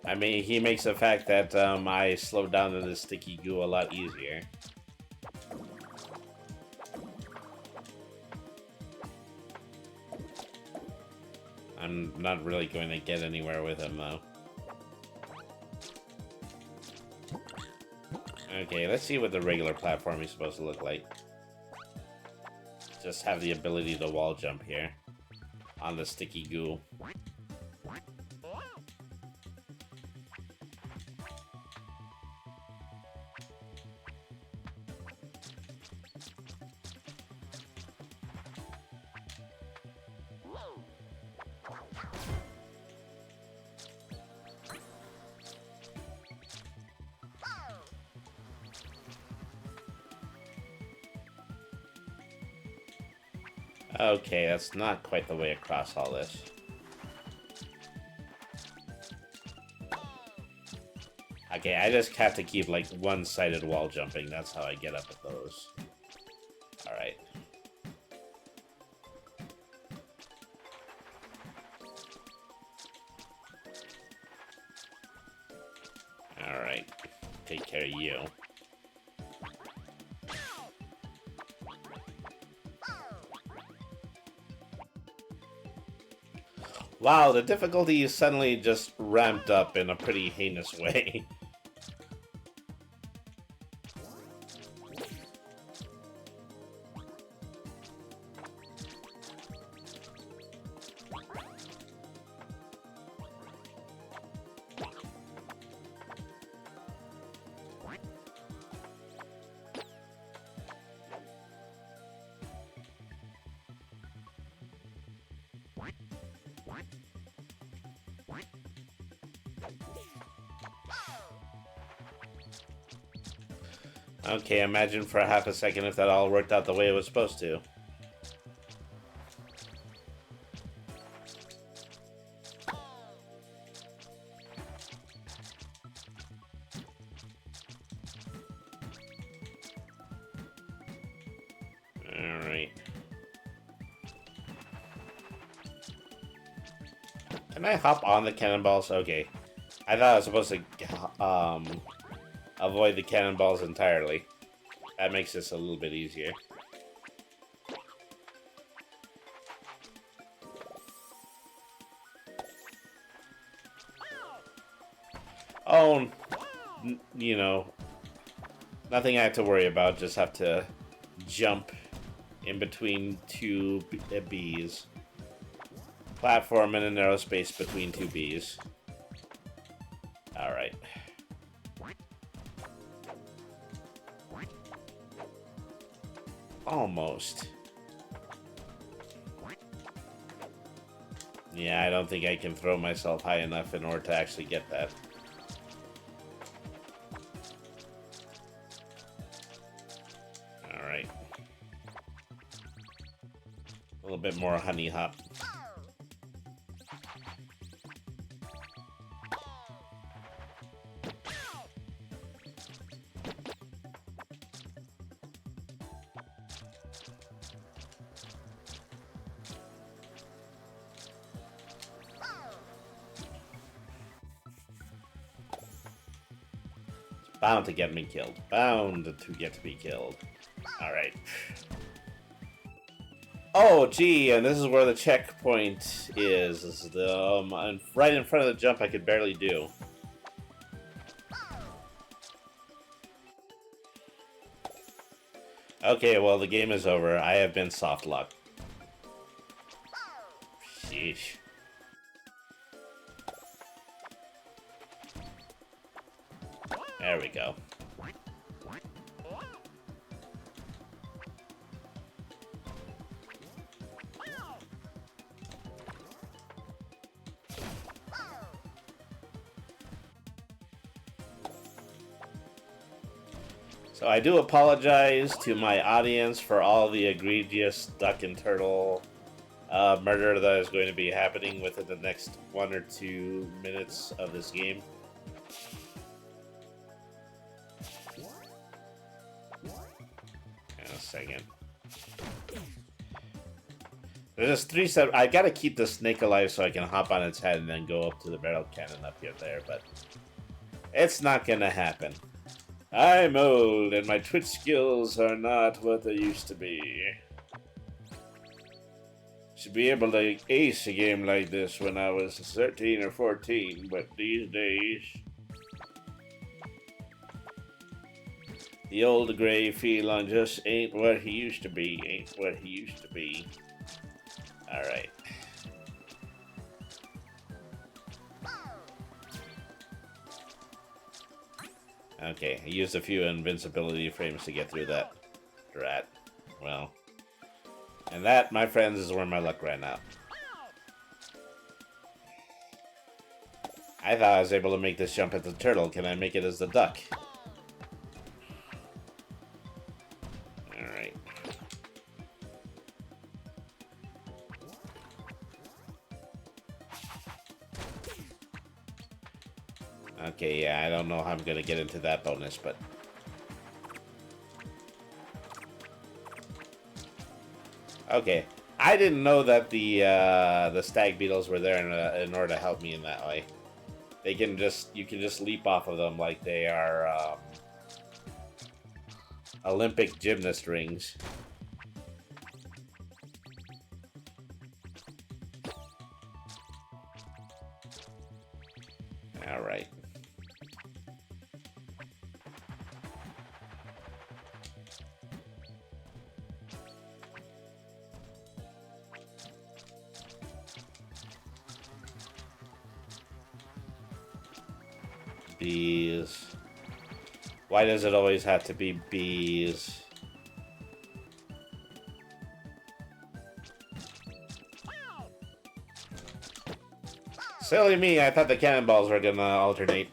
I mean, he makes the fact that I slow down to the sticky goo a lot easier. I'm not really going to get anywhere with him, though. Okay, let's see what the regular platform is supposed to look like. Just have the ability to wall jump here on the sticky goo. Okay, that's not quite the way across all this. Okay, I just have to keep, like, one-sided wall jumping. That's how I get up at those. Alright. Alright. Take care of you. Wow, the difficulty suddenly just ramped up in a pretty heinous way. Okay, imagine for a half a second if that all worked out the way it was supposed to. Alright. Can I hop on the cannonballs? Okay. I thought I was supposed to avoid the cannonballs entirely. That makes this a little bit easier. Oh, you know, nothing I have to worry about. Just have to jump in between two bees. Platform in a narrow space between two bees. Alright. Almost. Yeah, I don't think I can throw myself high enough in order to actually get that. Alright. A little bit more honey hop. Bound to get me killed. Bound to get me killed. Alright. Oh, gee, and this is where the checkpoint is. This is the, right in front of the jump I could barely do. Okay, well, the game is over. I have been soft locked. Sheesh. There we go. So I do apologize to my audience for all the egregious duck and turtle murder that is going to be happening within the next 1 or 2 minutes of this game. A second. There's just 3 steps. I gotta keep the snake alive so I can hop on its head and then go up to the barrel cannon up here there, but it's not gonna happen. I'm old and my twitch skills are not what they used to be. Should be able to ace a game like this when I was 13 or 14, but these days the old gray felon just ain't what he used to be. Ain't what he used to be. Alright. Okay, I used a few invincibility frames to get through that drat. Well. And that, my friends, is where my luck ran out. I thought I was able to make this jump at the turtle. Can I make it as the duck? Alright. Okay, yeah, I don't know how I'm gonna get into that bonus, but... Okay. I didn't know that the stag beetles were there in order to help me in that way. You can just leap off of them like they are Olympic gymnast rings. All right. Bees. Why does it always have to be bees? Silly me, I thought the cannonballs were gonna alternate.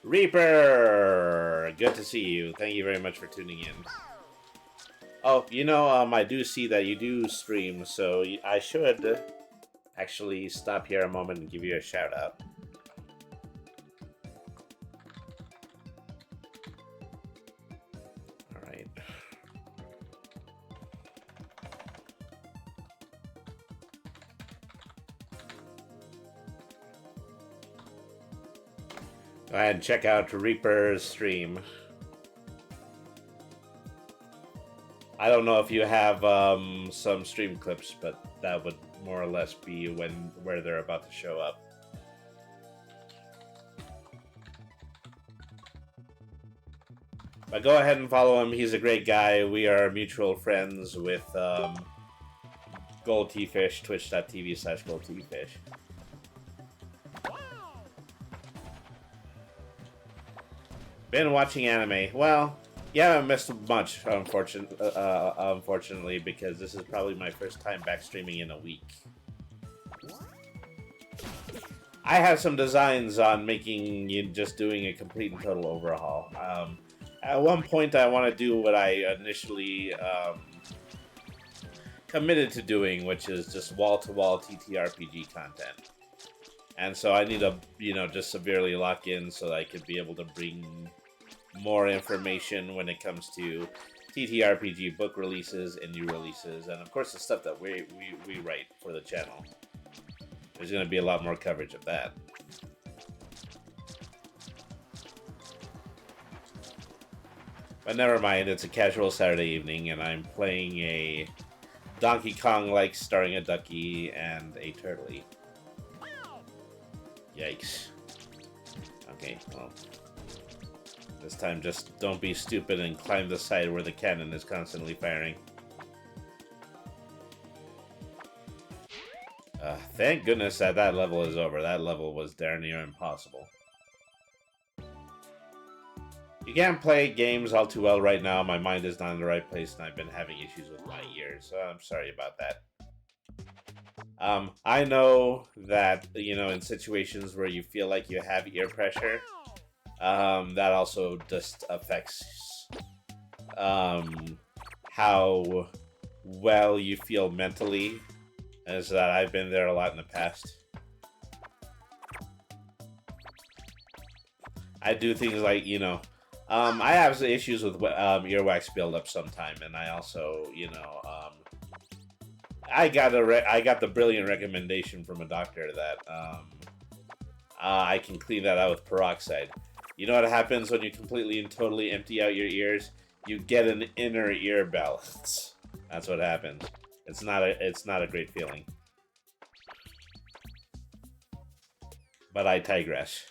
Reaper! Good to see you. Thank you very much for tuning in. Oh, you know, I do see that you do stream, so I should actually stop here a moment and give you a shout out. Alright. Go ahead and check out Reaper's stream. I don't know if you have some stream clips, but that would more or less be where they're about to show up. But go ahead and follow him. He's a great guy. We are mutual friends with Gold T-Fish, twitch.tv/Gold T-Fish. Been watching anime. Well, yeah, I haven't missed much, unfortunately, because this is probably my first time back streaming in a week. I have some designs on just doing a complete and total overhaul. At one point, I want to do what I initially committed to doing, which is just wall-to-wall TTRPG content. And so I need to, just severely lock in so that I could be able to bring more information when it comes to TTRPG book releases and new releases, and of course the stuff that we write for the channel. There's going to be a lot more coverage of that. But never mind, it's a casual Saturday evening, and I'm playing a Donkey Kong-like starring a Ducky and a Turtley. Yikes. Okay, well... This time, just don't be stupid and climb the side where the cannon is constantly firing. Thank goodness that level is over. That level was darn near impossible. You can't play games all too well right now. My mind is not in the right place, and I've been having issues with my ears, so I'm sorry about that. I know that, in situations where you feel like you have ear pressure, that also just affects how well you feel mentally, as that I've been there a lot in the past. I do things like, I have issues with earwax buildup sometime, and I also, I got the brilliant recommendation from a doctor that I can clean that out with peroxide. You know what happens when you completely and totally empty out your ears? You get an inner ear balance. That's what happens. It's not a great feeling. But I digress.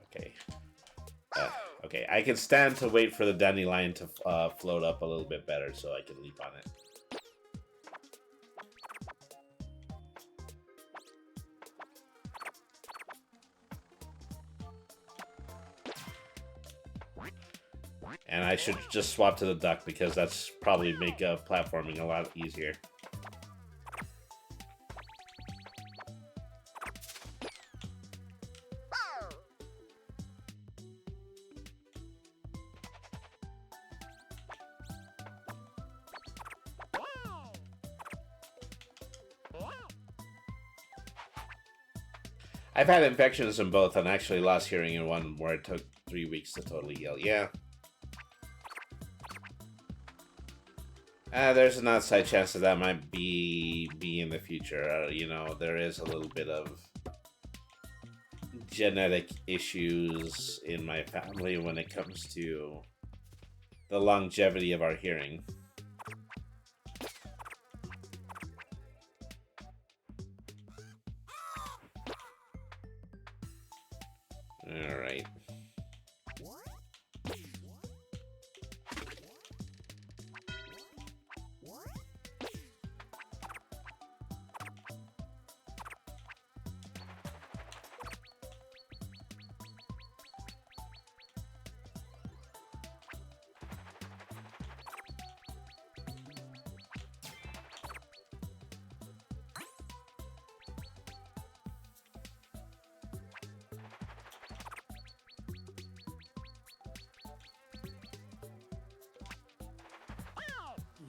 Okay. Okay, I can stand to wait for the dandelion to float up a little bit better so I can leap on it. And I should just swap to the duck because that's probably make platforming a lot easier. I've had infections in both and actually lost hearing in one where it took 3 weeks to totally heal. Yeah. There's an outside chance that might be in the future. You know, there is a little bit of genetic issues in my family when it comes to the longevity of our hearing. All right.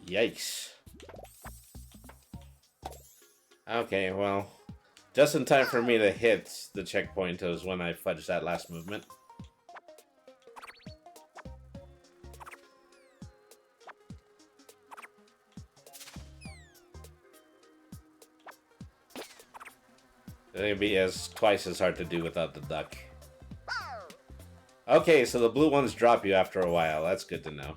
Yikes. Okay, well, just in time for me to hit the checkpoint was when I fudged that last movement. It'd be twice as hard to do without the duck. Okay, so the blue ones drop you after a while. That's good to know.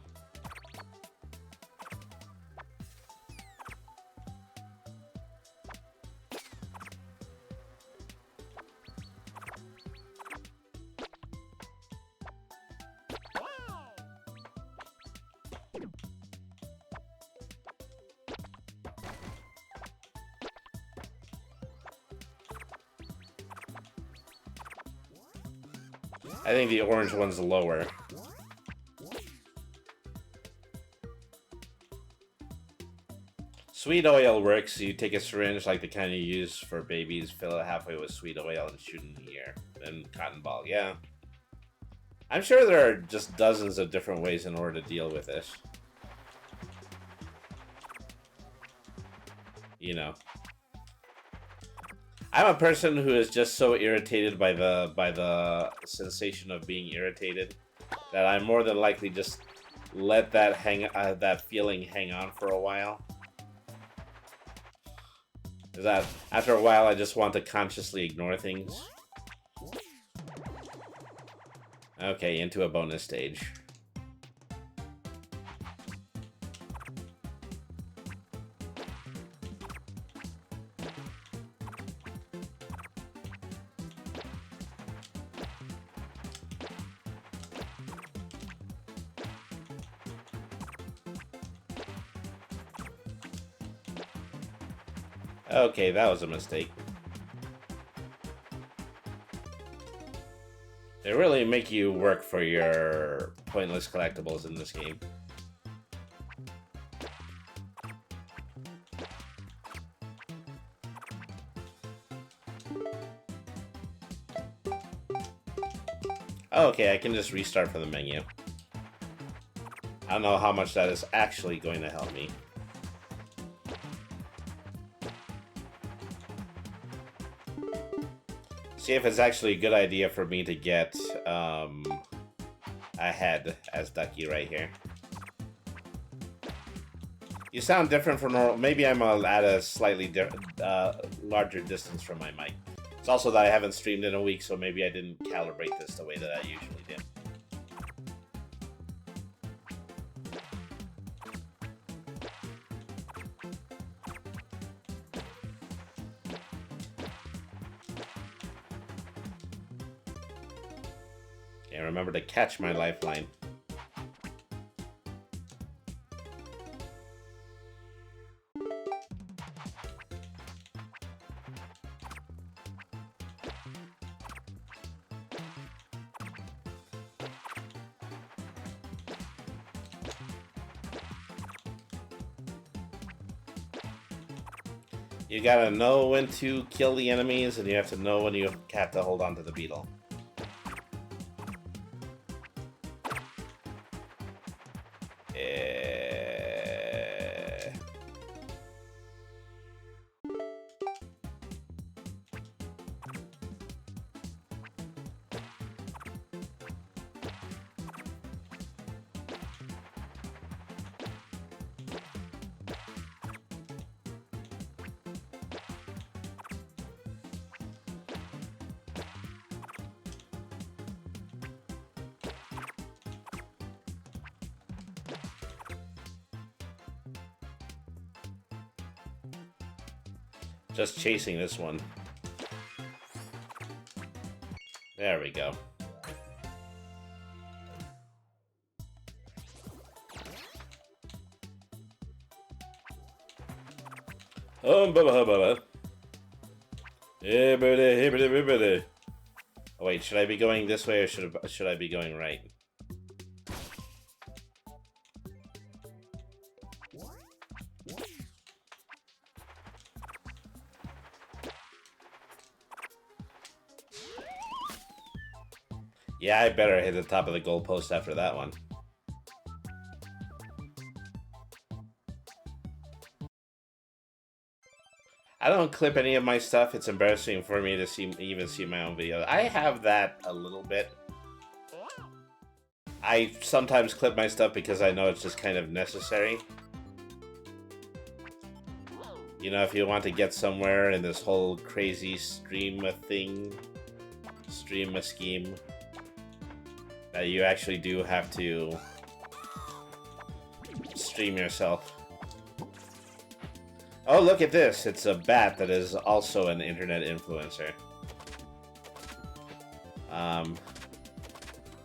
I think the orange one's lower. Sweet oil works. You take a syringe like the kind you use for babies, fill it halfway with sweet oil, and shoot in the air. Then cotton ball, yeah. I'm sure there are just dozens of different ways in order to deal with this. You know. I'm a person who is just so irritated by the sensation of being irritated that I more than likely just let that that feeling hang on for a while. That after a while I just want to consciously ignore things. Okay, into a bonus stage. Okay, that was a mistake. They really make you work for your pointless collectibles in this game. Okay, I can just restart from the menu. I don't know how much that is actually going to help me. See if it's actually a good idea for me to get ahead as Ducky right here. You sound different from normal. Maybe I'm at a slightly larger distance from my mic. It's also that I haven't streamed in a week, so maybe I didn't calibrate this the way that I usually do. And remember to catch my lifeline. You gotta know when to kill the enemies, and you have to know when you have to hold on to the beetle. Just chasing this one. There we go. Oh, wait, should I be going this way or should I be going right? Yeah, I better hit the top of the goalpost after that one. I don't clip any of my stuff. It's embarrassing for me to even see my own videos. I have that a little bit. I sometimes clip my stuff because I know it's just kind of necessary. You know, if you want to get somewhere in this whole crazy scheme, that you actually do have to stream yourself. Oh, look at this. It's a bat that is also an internet influencer.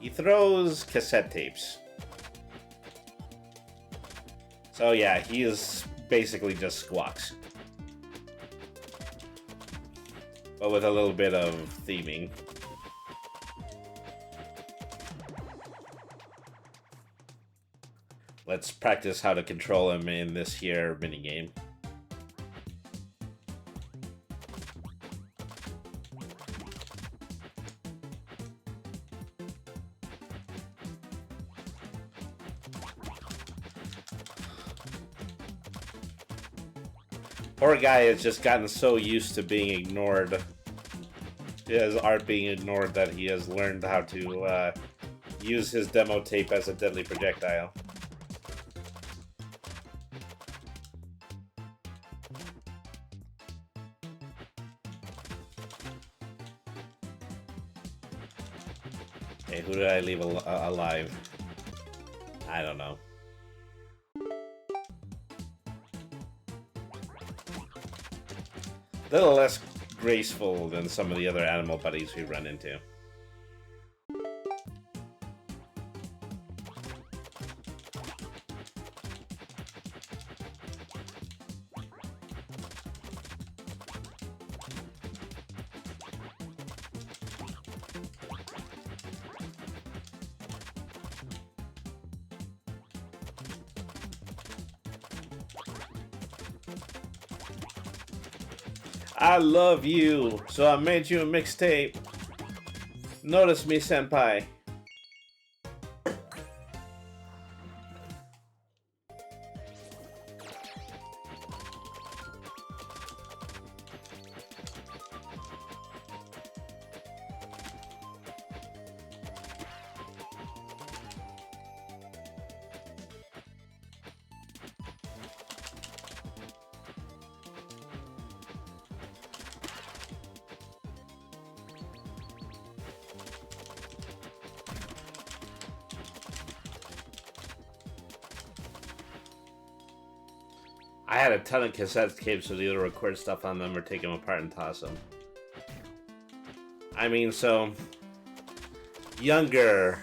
He throws cassette tapes. So yeah, he is basically just Squawks. But with a little bit of theming. Let's practice how to control him in this here minigame. Poor guy has just gotten so used to being ignored, his art being ignored, that he has learned how to use his demo tape as a deadly projectile. Hey, who did I leave alive? I don't know. A little less graceful than some of the other animal buddies we run into. I love you, so I made you a mixtape. Notice me, senpai. I had a ton of cassette tapes, so either record stuff on them or take them apart and toss them. I mean, so younger,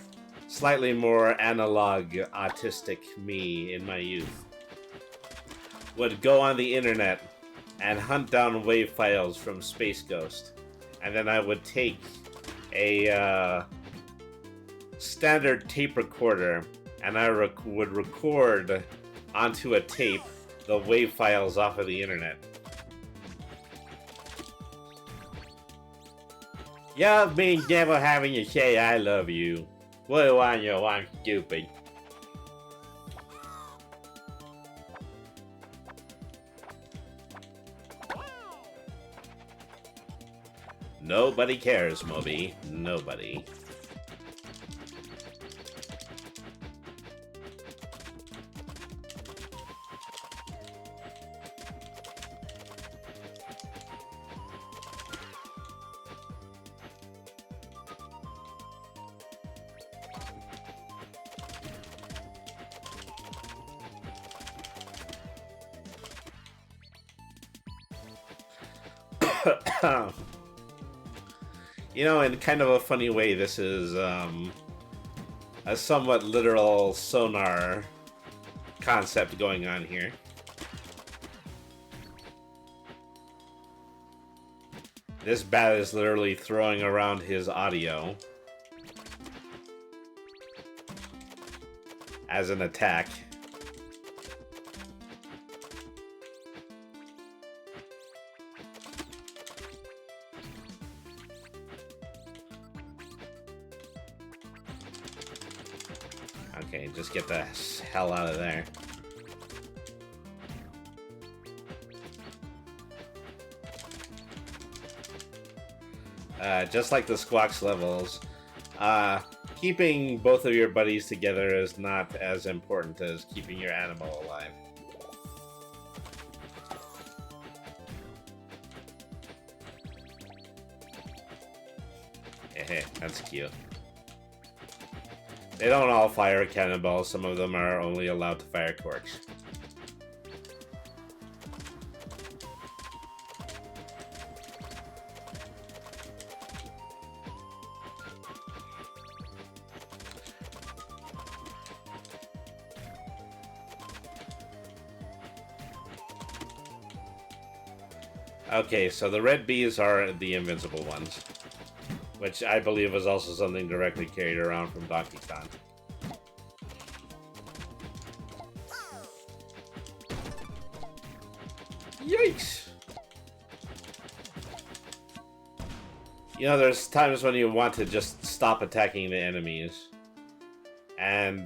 slightly more analog, autistic me in my youth would go on the internet and hunt down WAV files from Space Ghost, and then I would take a standard tape recorder and I would record onto a tape the WAV files off of the internet. Y'all been never having to say I love you. What do I know? I'm stupid. Nobody cares, Moby. Nobody. You know, in kind of a funny way, this is a somewhat literal sonar concept going on here. This bat is literally throwing around his audio as an attack. Okay, just get the hell out of there. Just like the Squawks levels, keeping both of your buddies together is not as important as keeping your animal alive. Heh, that's cute. They don't all fire cannonballs, some of them are only allowed to fire corks. Okay, so the red bees are the invincible ones, which I believe was also something directly carried around from Donkey Kong. Yikes! You know, there's times when you want to just stop attacking the enemies and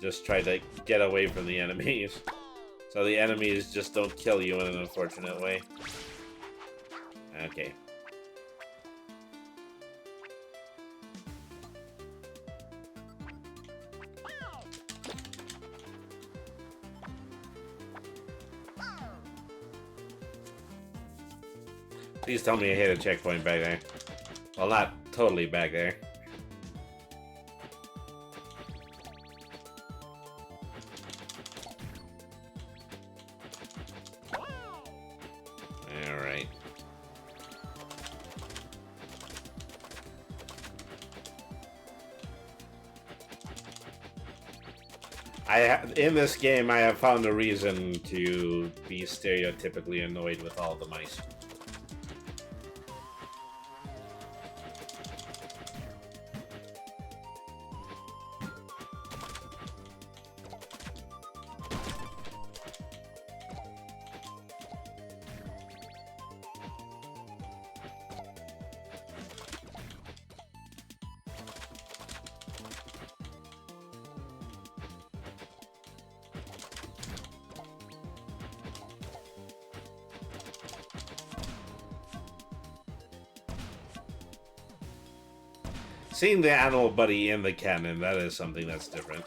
just try to get away from the enemies. So the enemies just don't kill you in an unfortunate way. Okay. Please tell me I hit a checkpoint back there. Well, not totally back there. Alright. In this game, I have found a reason to be stereotypically annoyed with all the mice. Seeing the animal buddy in the cannon, that is something that's different.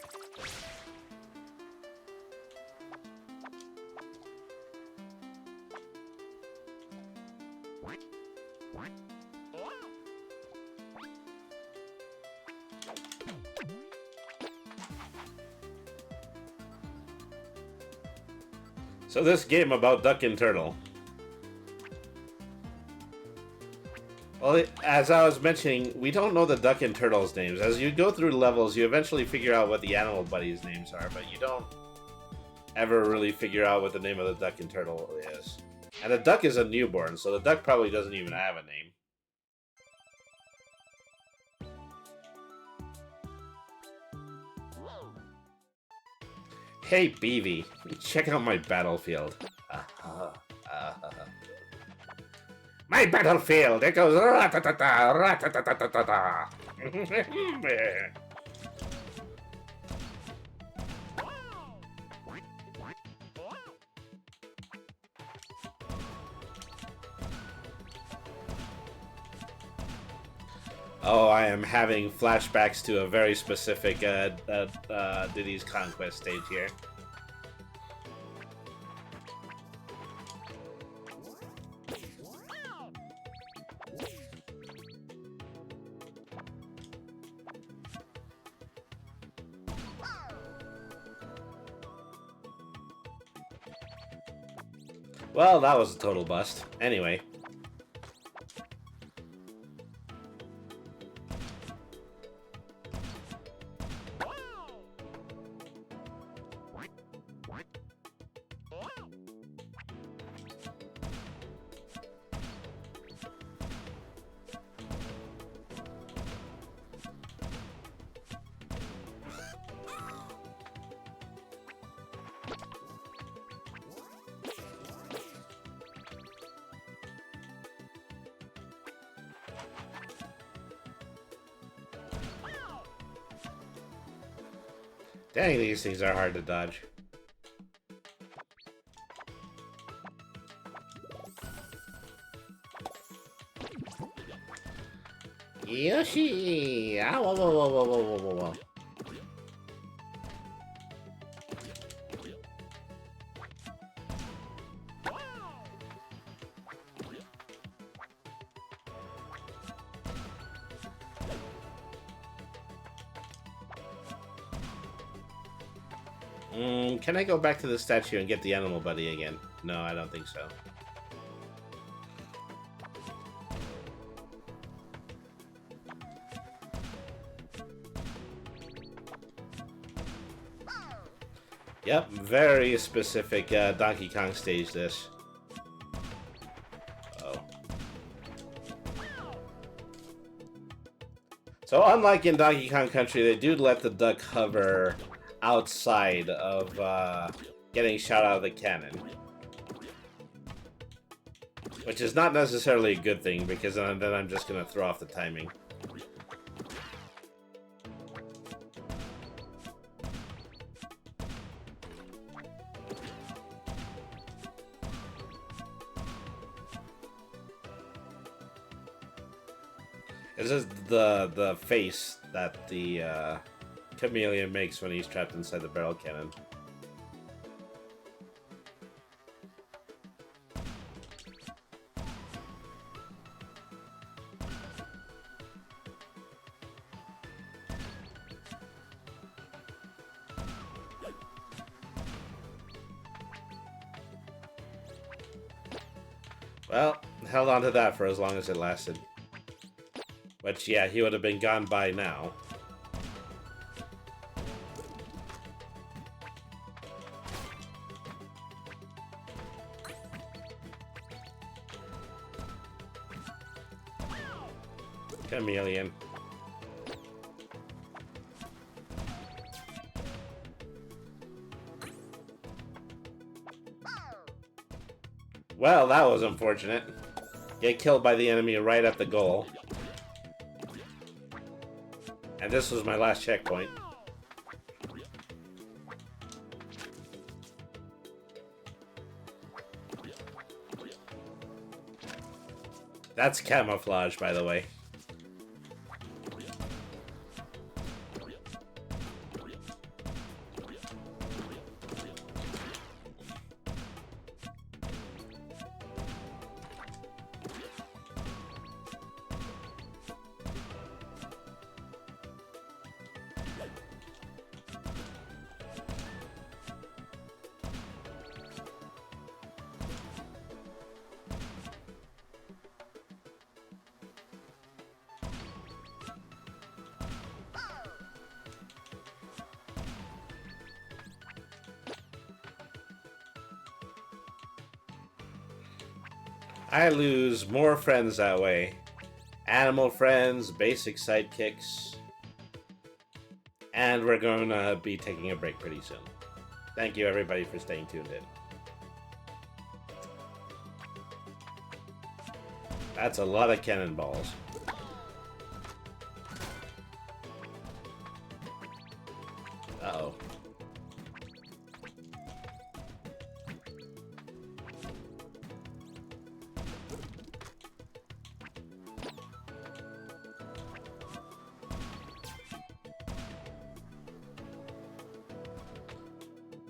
So this game about Duck and Turtle. Well, as I was mentioning, we don't know the Duck and Turtle's names. As you go through levels, you eventually figure out what the animal buddies' names are, but you don't ever really figure out what the name of the Duck and Turtle is. And the duck is a newborn, so the duck probably doesn't even have a name. Hey, Beavy, check out my battlefield. My battlefield! It goes ra-ta-ta-ta, ra-ta-ta-ta-ta-ta. Oh, I am having flashbacks to a very specific Diddy's Conquest stage here. Well, that was a total bust. Anyway. Dang, these things are hard to dodge. Yoshi! Ah, whoa, whoa, whoa, whoa, whoa, whoa, whoa. Can I go back to the statue and get the animal buddy again? No, I don't think so. Yep, very specific Donkey Kong stage this. Oh. So unlike in Donkey Kong Country, they do let the duck hover outside of getting shot out of the cannon. Which is not necessarily a good thing, because then I'm just going to throw off the timing. This is the face that the chameleon makes when he's trapped inside the barrel cannon. Well, held on to that for as long as it lasted. Which, yeah, he would have been gone by now. Chameleon. Well, that was unfortunate. Get killed by the enemy right at the goal. And this was my last checkpoint. That's camouflage, by the way. I lose more friends that way. Animal friends, basic sidekicks. And we're going to be taking a break pretty soon. Thank you everybody for staying tuned in. That's a lot of cannonballs. Uh-oh.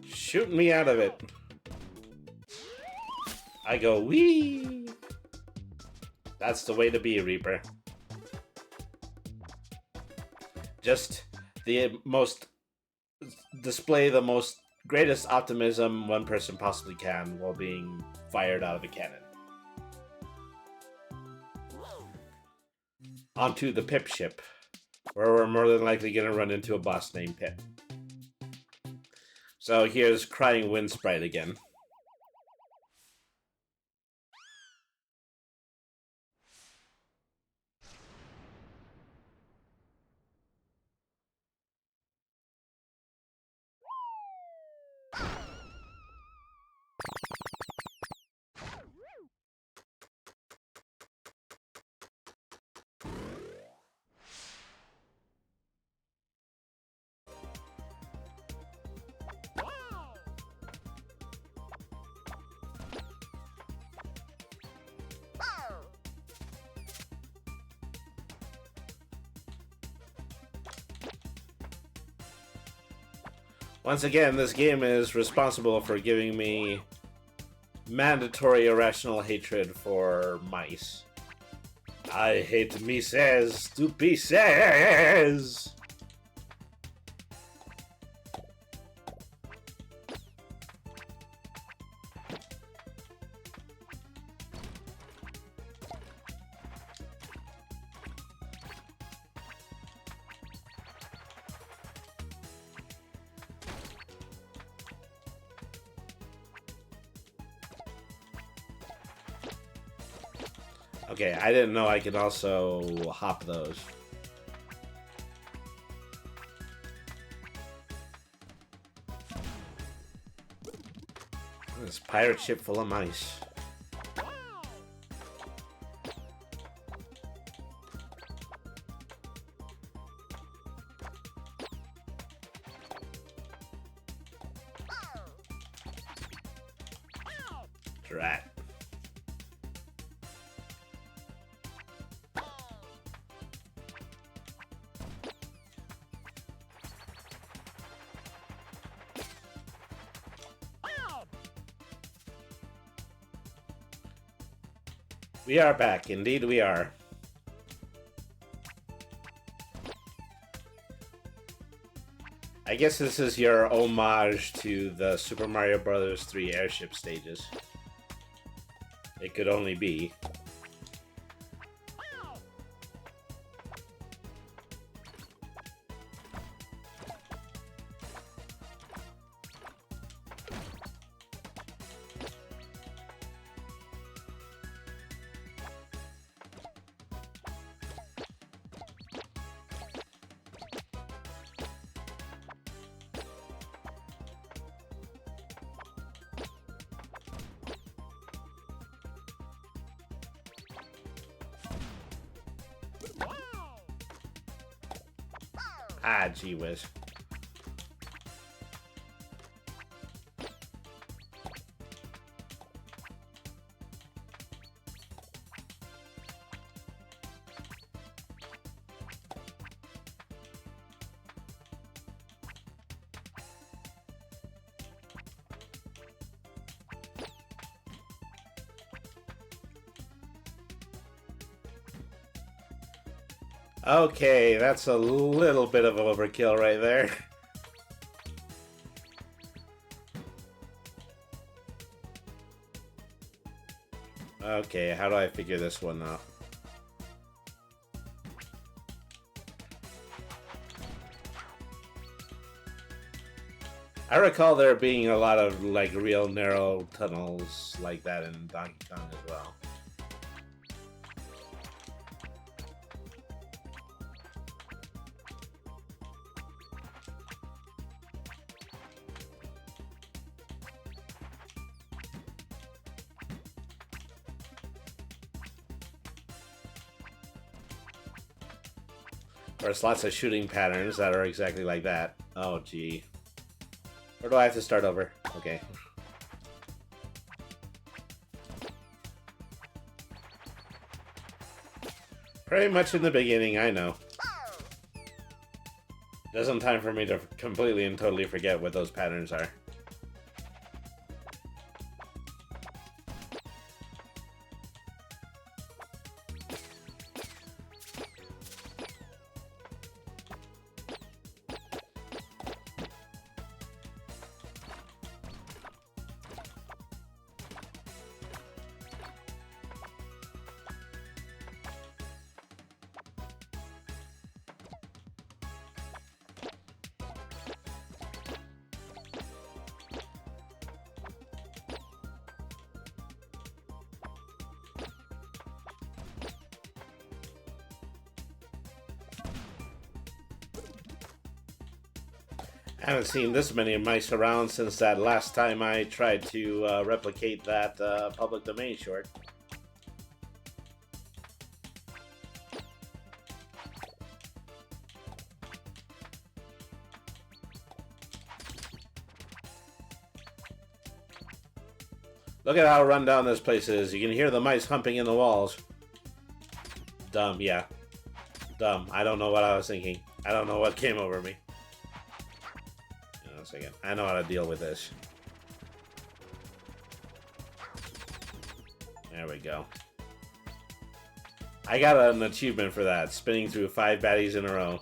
Shooting me out of it. I go, wee! That's the way to be, Reaper. Just display the most greatest optimism one person possibly can while being fired out of a cannon. Onto the Pip ship, where we're more than likely going to run into a boss named Pip. So here's Crying Wind Sprite again. Once again, this game is responsible for giving me mandatory irrational hatred for mice. I hate mices to pieces! Okay, I didn't know I could also hop those. This pirate ship full of mice. Drat. We are back. Indeed, we are. I guess this is your homage to the Super Mario Bros. 3 airship stages. It could only be. Ah, gee whiz. Okay, that's a little bit of overkill right there. Okay, how do I figure this one out? I recall there being a lot of like real narrow tunnels like that in Donkey Kong as well. There's lots of shooting patterns that are exactly like that. Oh, gee. Or do I have to start over? Okay. Pretty much in the beginning, I know. Doesn't time for me to completely and totally forget what those patterns are. I haven't seen this many mice around since that last time I tried to replicate that public domain short. Look at how run down this place is. You can hear the mice humping in the walls. Dumb, yeah. Dumb. I don't know what I was thinking. I don't know what came over me. second. I know how to deal with this. There we go. I got an achievement for that. Spinning through 5 baddies in a row.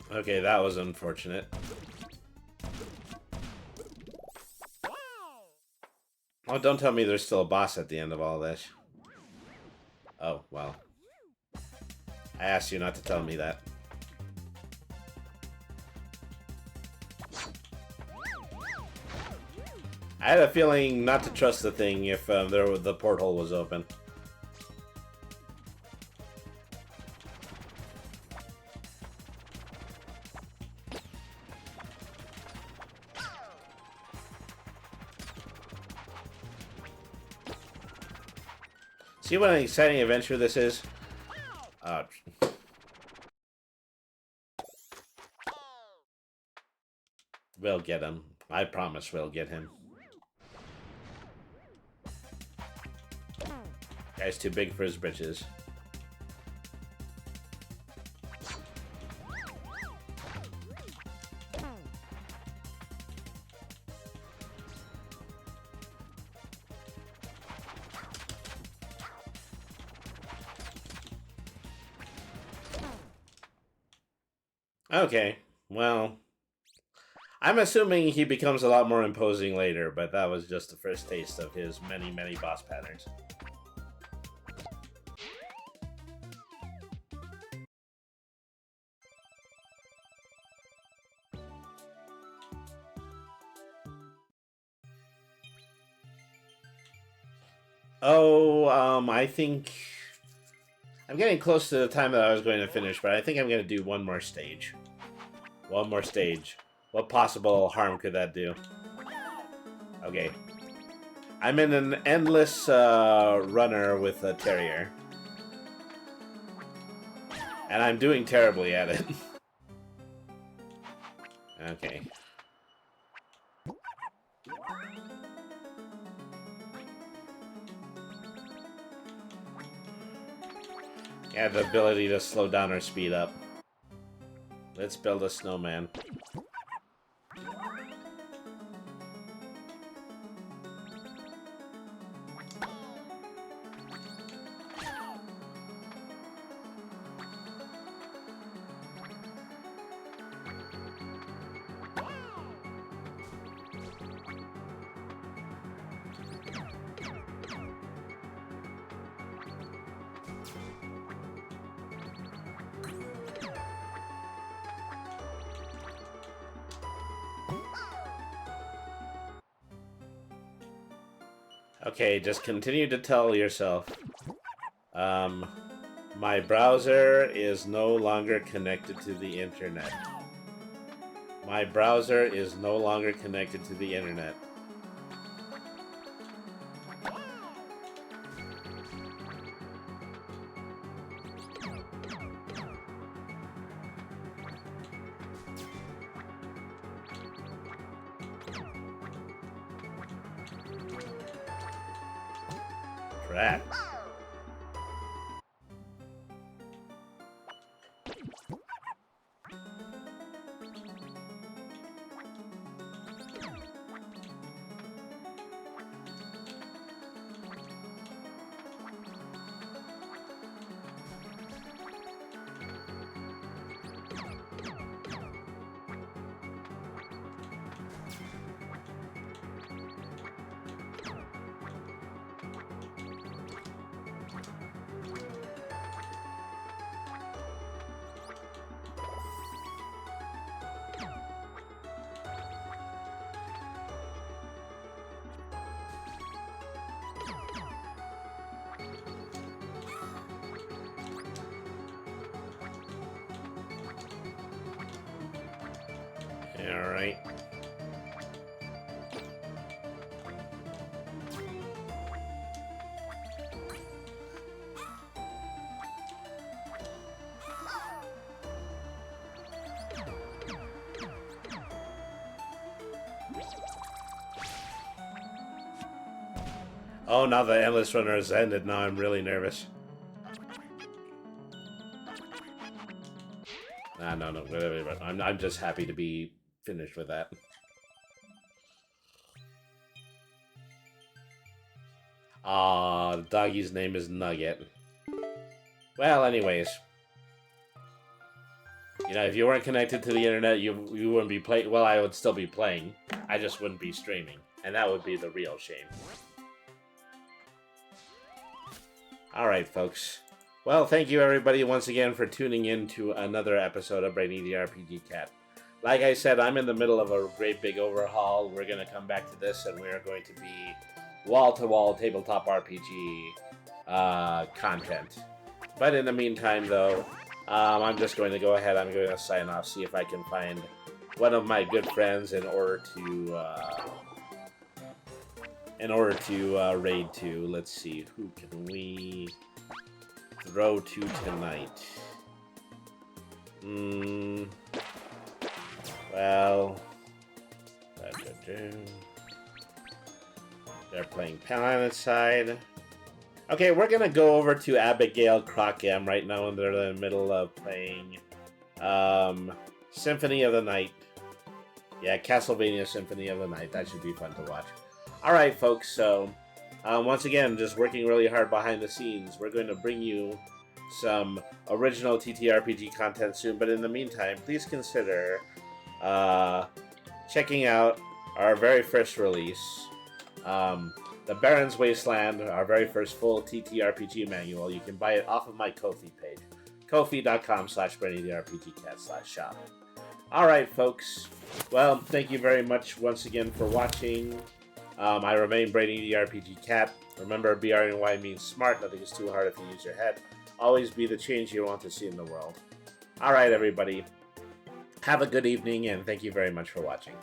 Okay, that was unfortunate. Oh, don't tell me there's still a boss at the end of all this. Oh, well. I asked you not to tell me that. I had a feeling not to trust the thing if the porthole was open. See what an exciting adventure this is? We'll get him. I promise we'll get him. Guy's too big for his britches. Okay, well, I'm assuming he becomes a lot more imposing later, but that was just the first taste of his many, many boss patterns. Oh, I think I'm getting close to the time that I was going to finish, but I think I'm going to do one more stage. One more stage. What possible harm could that do? Okay. I'm in an endless runner with a terrier. And I'm doing terribly at it. Okay. Yeah, the ability to slow down or speed up. Let's build a snowman. Okay, just continue to tell yourself. My browser is no longer connected to the internet. My browser is no longer connected to the internet. Crap. Alright. Oh, now the Endless Runner has ended. Now I'm really nervous. No. I'm just happy to be finished with that. The doggy's name is Nugget. Well, anyways. You know, if you weren't connected to the internet, you wouldn't be playing. Well, I would still be playing. I just wouldn't be streaming. And that would be the real shame. Alright, folks. Well, thank you everybody once again for tuning in to another episode of Brainy the RPG Cat. Like I said, I'm in the middle of a great big overhaul. We're going to come back to this and we're going to be wall-to-wall tabletop RPG content. But in the meantime, though, I'm just going to go ahead. I'm going to sign off, see if I can find one of my good friends in order to raid to. Let's see, who can we throw to tonight? Well, they're playing Planet Side. Okay, we're gonna go over to Abigail Crockham right now, and they're in the middle of playing Symphony of the Night. Yeah, Castlevania Symphony of the Night. That should be fun to watch. Alright, folks, so once again, just working really hard behind the scenes. We're going to bring you some original TTRPG content soon, but in the meantime, please consider checking out our very first release, The Barrons Wasteland, our very first full TTRPG manual. You can buy it off of my Ko-fi page, ko-fi.com/BrainyTheRPGCat/shop. Alright, folks. Well, thank you very much once again for watching. I remain Brainy the RPG Cat. Remember, BRNY means smart. Nothing is too hard if you use your head. Always be the change you want to see in the world. Alright, everybody. Have a good evening, and thank you very much for watching.